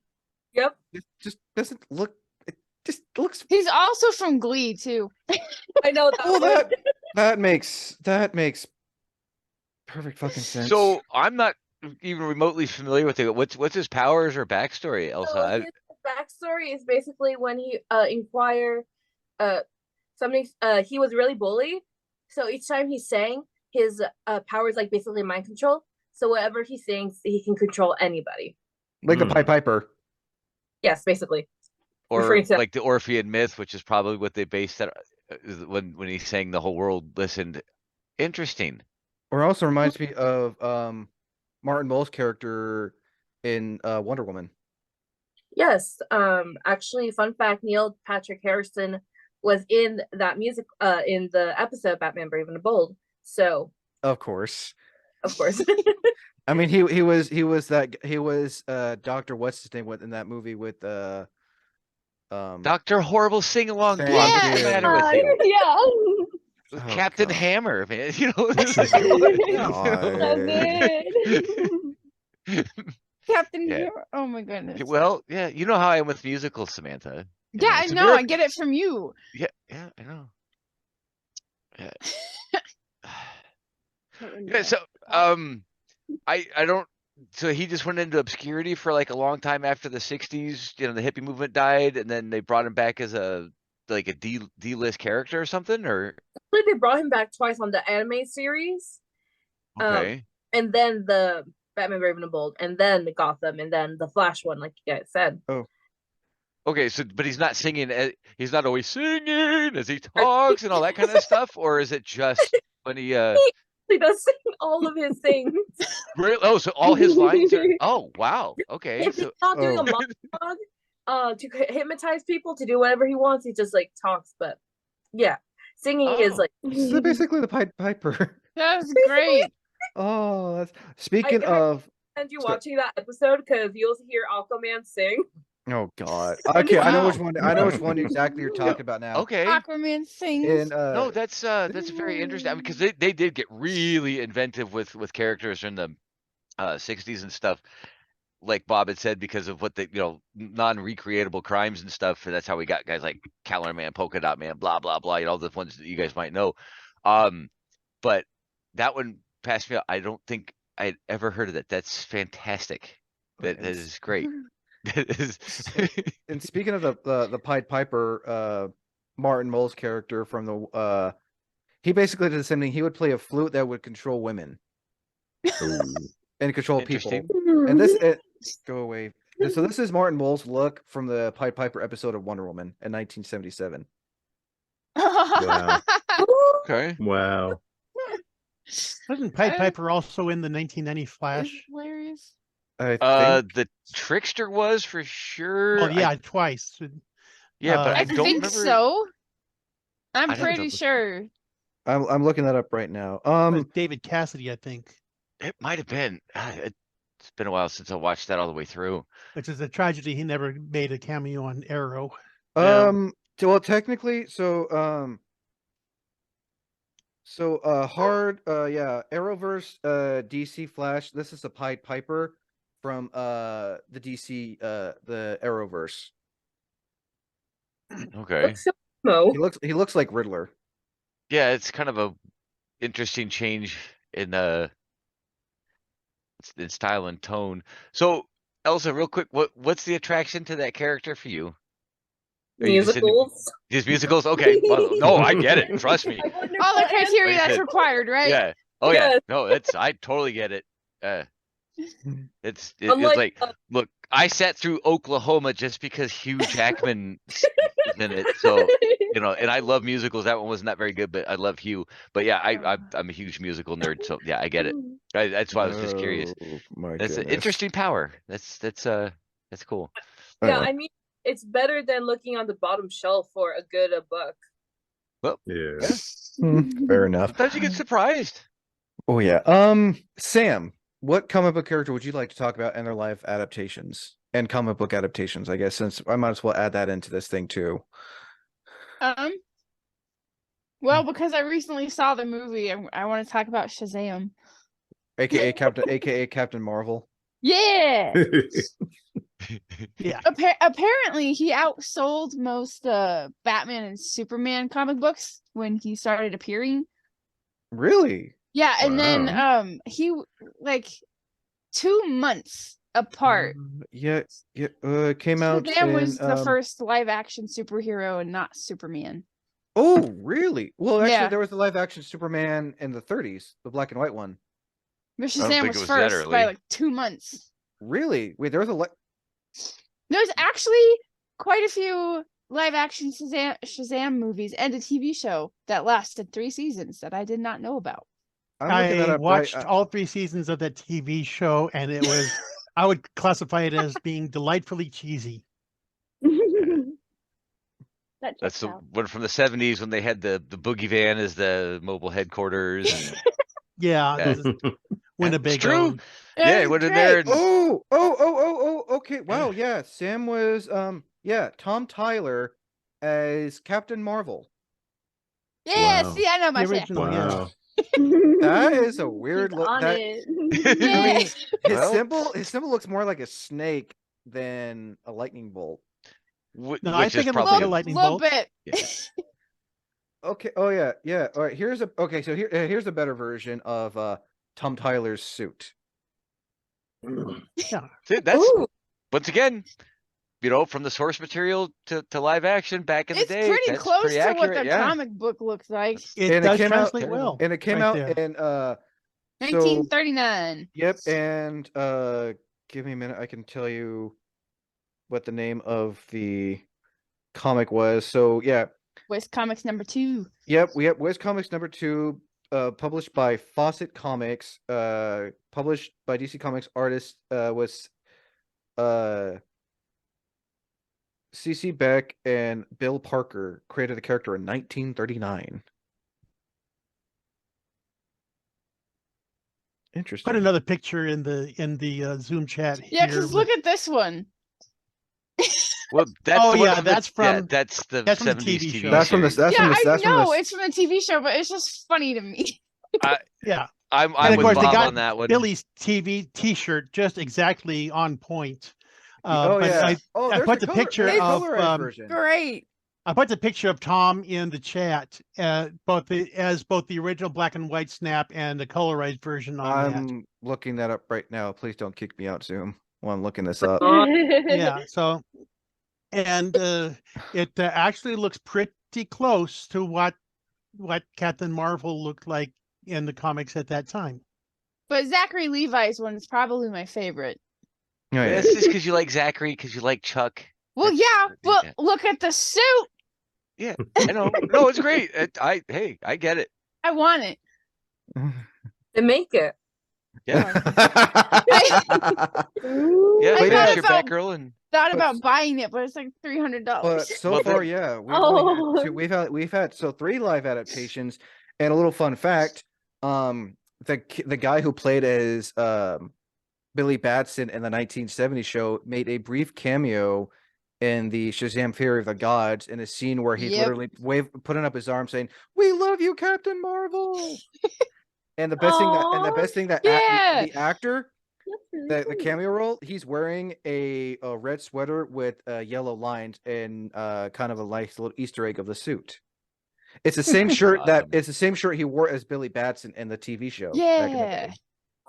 Speaker 8: Yep.
Speaker 1: It just doesn't look. It just looks.
Speaker 6: He's also from Glee too.
Speaker 8: I know that.
Speaker 1: Well,
Speaker 8: one.
Speaker 1: that makes perfect fucking sense.
Speaker 4: So I'm not even remotely familiar with it. What's his powers or backstory, Elsa?
Speaker 8: So his backstory is basically when he inquire something he was really bullied. So each time he sang, his power is like basically mind control. So whatever he sings, he can control anybody.
Speaker 1: like the
Speaker 5: Hmm.
Speaker 1: Pied Piper.
Speaker 8: Yes, basically.
Speaker 4: or
Speaker 8: referring to-
Speaker 4: like the Orphean myth, which is probably what they based that when he sang the whole world listened. Interesting.
Speaker 1: Or also reminds me of Martin Mull's character in Wonder Woman.
Speaker 8: Yes. Actually, fun fact: Neil Patrick Harrison was in that music in the episode Batman Brave and the Bold. So
Speaker 1: Of course.
Speaker 8: of course.
Speaker 1: I mean, he was Dr. What's his name in that movie with
Speaker 4: Dr. Horrible sing along.
Speaker 1: Thank
Speaker 4: What's the
Speaker 1: you.
Speaker 4: matter with you?
Speaker 2: Yeah.
Speaker 1: Oh,
Speaker 4: Captain
Speaker 1: God.
Speaker 4: Hammer, man. You know,
Speaker 6: Captain
Speaker 4: Yeah.
Speaker 6: Hero. Oh my goodness.
Speaker 4: well, yeah, you know how I am with musicals, Samantha. You
Speaker 6: Yeah, I
Speaker 4: it's a
Speaker 6: know. I
Speaker 4: miracle-
Speaker 6: get it from you.
Speaker 4: Yeah, I know. Yeah. Yeah, so I don't so he just went into obscurity for like a long time after the 60s, you know, the hippie movement died, and then they brought him back as a D-list character or something, or
Speaker 8: They brought him back twice on the anime series,
Speaker 4: okay.
Speaker 8: and then the Batman Brave and the Bold, and then the Gotham, and then the Flash one, like you guys said.
Speaker 4: Okay, so but he's not singing he's not always singing as he talks and all that kind of stuff, or is it just when he
Speaker 8: He does sing all of his things.
Speaker 4: really, oh, so all his lines are oh wow. Okay.
Speaker 8: If
Speaker 4: So
Speaker 8: he's not doing a
Speaker 1: Oh.
Speaker 8: monologue, to hypnotize people to do whatever he wants, he just like talks. But yeah, singing is
Speaker 4: Oh.
Speaker 8: like
Speaker 1: So basically the Pied Piper.
Speaker 6: That was great.
Speaker 1: Oh, that's speaking
Speaker 8: I-
Speaker 1: of.
Speaker 8: and you
Speaker 1: So-
Speaker 8: watching that episode because you'll hear Aquaman sing.
Speaker 1: Oh God. Okay, I know which
Speaker 6: Wow.
Speaker 1: one. I know which one exactly you're talking about now.
Speaker 4: okay.
Speaker 6: Aquaman sings.
Speaker 1: In
Speaker 4: No, that's very interesting because they did get really inventive with characters in the 60s and stuff, like Bob had said, because of what the non-recreatable crimes and stuff. And that's how we got guys like Calendar Man, Polka Dot Man, blah blah blah, you know, the ones that you guys might know. But that one passed me up. I don't think I'd ever heard of that. That's fantastic. That
Speaker 1: It's-
Speaker 4: is great. That is
Speaker 1: And speaking of the Pied Piper, Martin Mull's character from the he basically did the same thing. He would play a flute that would control women and control people.
Speaker 4: Interesting.
Speaker 1: And this go away. So this is Martin Mull's look from the Pied Piper episode of Wonder Woman in 1977.
Speaker 5: Wow.
Speaker 4: Okay.
Speaker 5: Wow.
Speaker 7: Wasn't Pied Piper also in the 1990 Flash?
Speaker 6: Hilarious.
Speaker 1: I think
Speaker 4: The Trickster was for sure.
Speaker 7: Oh yeah, twice.
Speaker 4: Yeah, but
Speaker 7: Uh,
Speaker 4: I
Speaker 6: I
Speaker 4: don't
Speaker 6: think
Speaker 4: remember.
Speaker 6: so. I'm
Speaker 4: I'd have to
Speaker 6: pretty
Speaker 4: look.
Speaker 6: sure.
Speaker 1: I'm looking that up right now.
Speaker 7: was David Cassidy, I think,
Speaker 4: It might have been. It's been a while since I watched that all the way through.
Speaker 7: which is a tragedy. He never made a cameo on Arrow.
Speaker 4: Yeah.
Speaker 1: Well, technically, so yeah, Arrowverse, DC Flash. This is a Pied Piper from the DC the Arrowverse.
Speaker 4: Okay.
Speaker 8: Looks so emo.
Speaker 1: He looks like Riddler.
Speaker 4: Yeah, it's kind of a interesting change in style and tone. So, Elsa, real quick, what's the attraction to that character for you? Are you just into
Speaker 8: Musicals.
Speaker 4: these musicals? Okay. Well, no, I get it. Trust me.
Speaker 6: All the criteria
Speaker 4: Wait,
Speaker 6: that's required, right?
Speaker 4: Yeah. Oh yeah.
Speaker 8: Yes.
Speaker 4: No, I totally get it. It's
Speaker 8: Unlike,
Speaker 4: like, look, I sat through Oklahoma just because Hugh Jackman is in it. So, and I love musicals. That one was not very good, but I love Hugh. But yeah, I'm a huge musical nerd. So yeah, I get it. That's why I was just curious.
Speaker 1: Oh, my
Speaker 4: That's an
Speaker 1: goodness.
Speaker 4: interesting power. That's cool.
Speaker 8: yeah, I mean, it's better than looking on the bottom shelf for a good book.
Speaker 5: Yeah.
Speaker 1: Fair enough.
Speaker 4: Sometimes you get surprised.
Speaker 1: Oh yeah. Sam, what comic book character would you like to talk about in their live adaptations and comic book adaptations? I guess since I might as well add that into this thing too.
Speaker 6: Well, because I recently saw the movie, I want to talk about Shazam.
Speaker 1: AKA Captain Marvel.
Speaker 6: Yeah.
Speaker 7: Yeah.
Speaker 6: Apparently, he outsold most Batman and Superman comic books when he started appearing.
Speaker 1: Really?
Speaker 6: Yeah, and then
Speaker 5: Wow.
Speaker 6: he like 2 months apart.
Speaker 1: Yeah. It came out
Speaker 6: Shazam
Speaker 1: in
Speaker 6: was the first live action superhero and not Superman.
Speaker 1: Oh, really? Well, actually,
Speaker 6: Yeah.
Speaker 1: there was a live action Superman in the 30s, the black and white one.
Speaker 6: But
Speaker 4: don't
Speaker 6: Shazam
Speaker 4: think
Speaker 6: was
Speaker 4: it was that
Speaker 6: first by
Speaker 4: early.
Speaker 6: like 2 months.
Speaker 1: Really? Wait, there was a
Speaker 6: There's actually quite a few live action Shazam movies and a TV show that lasted 3 seasons that I did not know about.
Speaker 1: I'm looking that
Speaker 7: I
Speaker 1: up
Speaker 7: watched
Speaker 1: right.
Speaker 7: all 3 seasons of that TV show, and it was I would classify it as being delightfully cheesy.
Speaker 2: That
Speaker 4: That's
Speaker 2: checks
Speaker 4: the
Speaker 2: out.
Speaker 4: one from the 70s when they had the boogie van as the mobile headquarters. And,
Speaker 7: Yeah,
Speaker 4: Yeah.
Speaker 7: this is Winnebago.
Speaker 4: true. yeah,
Speaker 6: It
Speaker 4: went
Speaker 6: was
Speaker 4: in there
Speaker 6: great.
Speaker 4: and
Speaker 1: Okay. Wow, yeah. Sam was Tom Tyler as Captain Marvel.
Speaker 6: Yeah,
Speaker 5: Wow.
Speaker 6: see, I know my
Speaker 7: The
Speaker 6: shit.
Speaker 7: original, yeah.
Speaker 5: Wow.
Speaker 1: That is a weird
Speaker 2: He's
Speaker 1: look.
Speaker 2: on
Speaker 1: That
Speaker 2: it.
Speaker 1: I
Speaker 6: Yeah.
Speaker 1: mean,
Speaker 4: Well-
Speaker 1: his symbol looks more like a snake than a lightning bolt.
Speaker 7: No, I
Speaker 4: which
Speaker 7: think
Speaker 4: is
Speaker 7: it looks like
Speaker 4: probably
Speaker 7: a lightning
Speaker 6: little
Speaker 7: bolt.
Speaker 6: bit.
Speaker 4: Yeah.
Speaker 1: Okay. Oh yeah. All right. Here's so here's a better version of Tom Tyler's suit.
Speaker 4: See, that's
Speaker 8: Ooh,
Speaker 4: once again, from the source material to live action back in
Speaker 6: It's
Speaker 4: the day.
Speaker 6: pretty
Speaker 4: That's
Speaker 6: close
Speaker 4: pretty
Speaker 6: to what
Speaker 4: accurate.
Speaker 6: the
Speaker 4: Yeah.
Speaker 6: comic book looks like.
Speaker 7: It
Speaker 1: And it
Speaker 7: does
Speaker 1: came out-
Speaker 7: translate well.
Speaker 1: And it came
Speaker 7: right
Speaker 1: out
Speaker 7: there.
Speaker 1: in so
Speaker 6: 1939.
Speaker 1: yep, and give me a minute, I can tell you what the name of the comic was. So yeah,
Speaker 6: West Comics #2.
Speaker 1: yep, Wiz Comics #2, published by Fawcett Comics, published by DC Comics. Artist was C.C. Beck and Bill Parker. Created the character in 1939. Interesting.
Speaker 7: Put another picture in the Zoom chat.
Speaker 6: Yeah,
Speaker 7: here
Speaker 6: because look at this one.
Speaker 4: Well, that's
Speaker 7: Oh,
Speaker 4: the one
Speaker 7: yeah,
Speaker 4: from
Speaker 7: that's from-
Speaker 4: that's the
Speaker 7: that's from the
Speaker 4: 70s
Speaker 7: TV
Speaker 4: TV
Speaker 7: show.
Speaker 1: That's from the
Speaker 4: series.
Speaker 6: Yeah,
Speaker 1: that's
Speaker 6: I
Speaker 1: from
Speaker 6: know
Speaker 1: the
Speaker 6: it's from the TV show, but it's just funny to me.
Speaker 7: Yeah,
Speaker 4: I'm
Speaker 7: and of
Speaker 4: with
Speaker 7: course they
Speaker 4: Bob
Speaker 7: got
Speaker 4: on that one.
Speaker 7: Billy's TV T-shirt just exactly on point.
Speaker 1: oh
Speaker 7: but
Speaker 1: yeah.
Speaker 7: I
Speaker 1: There's
Speaker 7: put the picture
Speaker 1: there's
Speaker 7: of,
Speaker 1: colorized version.
Speaker 6: Great.
Speaker 7: I put the picture of Tom in the chat, both the original black and white snap and the colorized version on that.
Speaker 1: I'm looking that up right now. Please don't kick me out, Zoom, while I'm looking this up.
Speaker 7: Yeah. So, and it actually looks pretty close to what Captain Marvel looked like in the comics at that time.
Speaker 6: But Zachary Levi's one is probably my favorite.
Speaker 1: Oh, yeah.
Speaker 4: That's just because you like Zachary, because you like Chuck.
Speaker 6: Well,
Speaker 4: That's-
Speaker 6: yeah, but
Speaker 4: yeah.
Speaker 6: look at the suit.
Speaker 4: Yeah, I know. No, it's great. Hey, I get it.
Speaker 6: I want it.
Speaker 8: They make it.
Speaker 4: Yeah,
Speaker 2: Ooh.
Speaker 4: yeah.
Speaker 6: I
Speaker 4: Finish
Speaker 6: thought
Speaker 4: your
Speaker 6: about-
Speaker 4: Batgirl and
Speaker 6: Thought
Speaker 1: But-
Speaker 6: about buying it, but it's like $300.
Speaker 1: But so
Speaker 4: Well,
Speaker 1: far,
Speaker 4: then-
Speaker 1: yeah,
Speaker 2: Oh.
Speaker 1: we've had 3 live adaptations, and a little fun fact: the guy who played as Billy Batson in the 1970 show made a brief cameo in the Shazam: Fury of the Gods in a scene where he's
Speaker 6: Yep.
Speaker 1: literally putting up his arm saying, "We love you, Captain Marvel." And the best thing that
Speaker 6: Yeah.
Speaker 1: the actor.
Speaker 2: That's really
Speaker 1: The
Speaker 2: cool.
Speaker 1: cameo role, he's wearing a red sweater with yellow lines and kind of a nice little Easter egg of the suit. It's the same shirt
Speaker 4: Awesome.
Speaker 1: it's the same shirt he wore as Billy Batson in the TV show. back in the
Speaker 6: Yeah.
Speaker 1: day.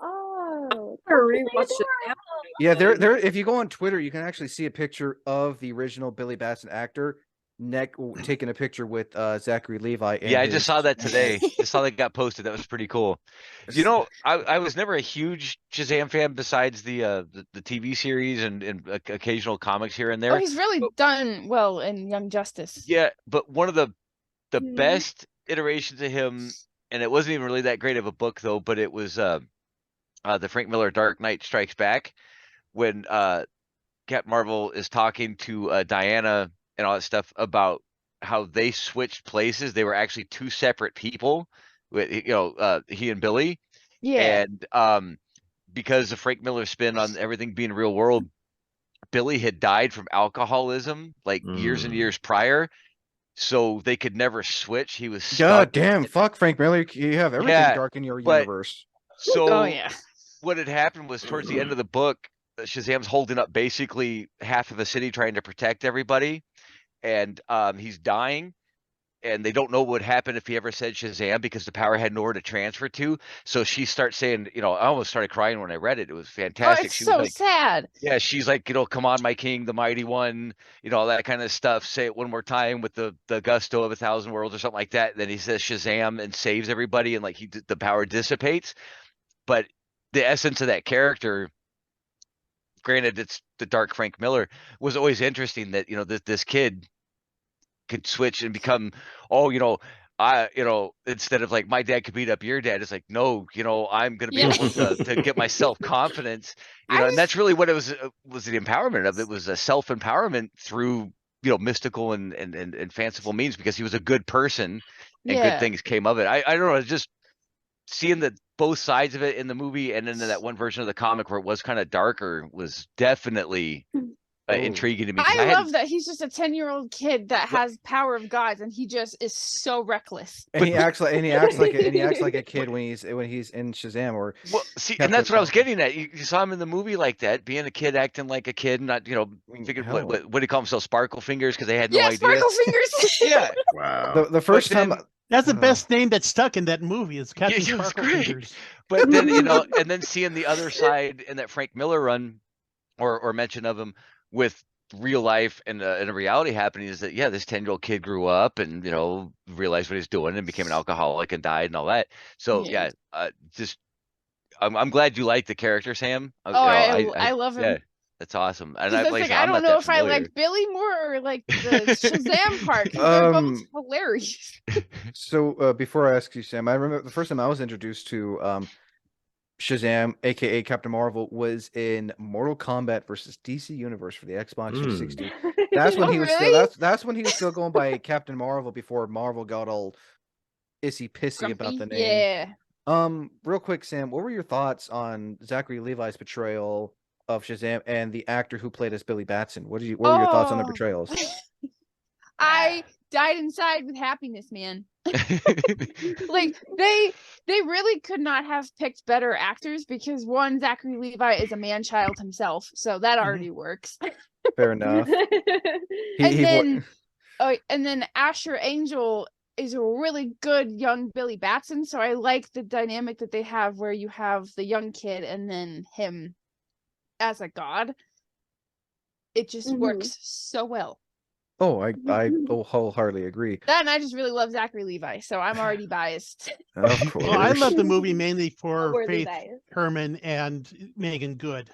Speaker 2: Oh,
Speaker 8: I rewatched
Speaker 2: that's
Speaker 8: it.
Speaker 2: adorable.
Speaker 1: Yeah, there. If you go on Twitter, you can actually see a picture of the original Billy Batson actor taking a picture with Zachary Levi.
Speaker 4: yeah, I just saw that today. Just saw that got posted. That was pretty cool. You know, I was never a huge Shazam fan besides the TV series and occasional comics here and there.
Speaker 6: Oh, he's really done well in Young Justice.
Speaker 4: Yeah, but one of the
Speaker 2: Mhm.
Speaker 4: best iterations of him, and it wasn't even really that great of a book though, but it was the Frank Miller Dark Knight Strikes Back, when Captain Marvel is talking to Diana and all that stuff about how they switched places. They were actually 2 separate people, with he and Billy,
Speaker 6: Yeah.
Speaker 4: and because of Frank Miller's spin on everything being real world, Billy had died from alcoholism like years and years prior, so they could never switch. He was stuck.
Speaker 1: God damn, fuck Frank Miller. You have everything
Speaker 4: Yeah,
Speaker 1: dark in your
Speaker 4: but-
Speaker 1: universe.
Speaker 4: So
Speaker 6: Oh yeah.
Speaker 4: what had happened was towards the end of the book, Shazam's holding up basically half of a city trying to protect everybody, and he's dying, and they don't know what would happen if he ever said Shazam because the power had nowhere to transfer to. So she starts saying, I almost started crying when I read it. It was
Speaker 6: Oh,
Speaker 4: fantastic.
Speaker 6: it's
Speaker 4: She
Speaker 6: so
Speaker 4: was like,
Speaker 6: sad.
Speaker 4: yeah, she's like, come on, my king, the mighty one, all that kind of stuff. Say it one more time with the gusto of 1,000 worlds or something like that. And then he says Shazam and saves everybody, and like the power dissipates. But the essence of that character, granted it's the dark Frank Miller, was always interesting that this kid could switch and become, instead of like my dad could beat up your dad, it's like, no, I'm gonna be
Speaker 6: Yeah.
Speaker 4: able to get my self-confidence,
Speaker 6: I
Speaker 4: and that's really what it was the empowerment of it. Was a self-empowerment through mystical and fanciful means, because he was a good person and good
Speaker 6: Yeah.
Speaker 4: things came of it. I don't know, just seeing the both sides of it in the movie and then that one version of the comic where it was kind of darker was definitely intriguing to me. 'Cause
Speaker 6: I
Speaker 4: hadn't-
Speaker 6: love that he's just a 10-year-old kid that has power of gods, and he just is so reckless.
Speaker 1: And he acts like a kid when he's in Shazam or
Speaker 4: Well, see,
Speaker 1: Captain
Speaker 4: and that's what I was
Speaker 1: Marvel.
Speaker 4: getting at. You saw him in the movie like that, being a kid, acting like a kid, not thinking
Speaker 1: hell.
Speaker 4: what do you call themselves, sparkle fingers, because they had no
Speaker 6: Yeah,
Speaker 4: idea.
Speaker 6: sparkle fingers.
Speaker 4: Yeah,
Speaker 5: Wow.
Speaker 1: the first
Speaker 4: then-
Speaker 1: time.
Speaker 7: That's the
Speaker 1: Oh.
Speaker 7: best name that stuck in that movie. Is Captain
Speaker 4: it was
Speaker 7: Sparkle
Speaker 4: great.
Speaker 7: Fingers.
Speaker 4: but then and then seeing the other side in that Frank Miller run, or mention of him with real life and a reality happening, is that this 10-year-old kid grew up and realized what he's doing and became an alcoholic and died and all that. So
Speaker 6: Yeah.
Speaker 4: just I'm glad you like the character, Sam.
Speaker 6: Oh, I love him.
Speaker 4: Yeah, that's awesome. And
Speaker 6: Because
Speaker 4: like
Speaker 6: it's
Speaker 4: I
Speaker 6: like,
Speaker 4: said,
Speaker 6: I
Speaker 4: I'm
Speaker 6: don't
Speaker 4: not
Speaker 6: know
Speaker 4: that
Speaker 6: if I
Speaker 4: familiar.
Speaker 6: like Billy more or like the Shazam part, 'cause they're both hilarious.
Speaker 1: So before I ask you, Sam, I remember the first time I was introduced to Shazam, aka Captain Marvel, was in Mortal Kombat versus DC Universe for the Xbox 360. That's when
Speaker 6: Oh,
Speaker 1: he was
Speaker 6: really?
Speaker 1: that's when he was still going by Captain Marvel before Marvel got all issy pissy about the
Speaker 6: Grumpy.
Speaker 1: name.
Speaker 6: Yeah.
Speaker 1: Real quick, Sam, what were your thoughts on Zachary Levi's portrayal of Shazam and the actor who played as Billy Batson? What were your thoughts on the
Speaker 6: Oh.
Speaker 1: portrayals?
Speaker 6: I died inside with happiness, man. Like they really could not have picked better actors, because one, Zachary Levi is a man child himself, so that already works.
Speaker 1: Fair enough.
Speaker 6: And then Asher Angel is a really good young Billy Batson, so I like the dynamic that they have where you have the young kid and then him as a god. It just works so well.
Speaker 1: Oh, I wholeheartedly agree.
Speaker 6: That, and I just really love Zachary Levi, so I'm already biased.
Speaker 1: Of course.
Speaker 7: Well, I love the movie mainly for
Speaker 2: Worthy
Speaker 7: Faith
Speaker 2: bias.
Speaker 7: Herman and Megan Good.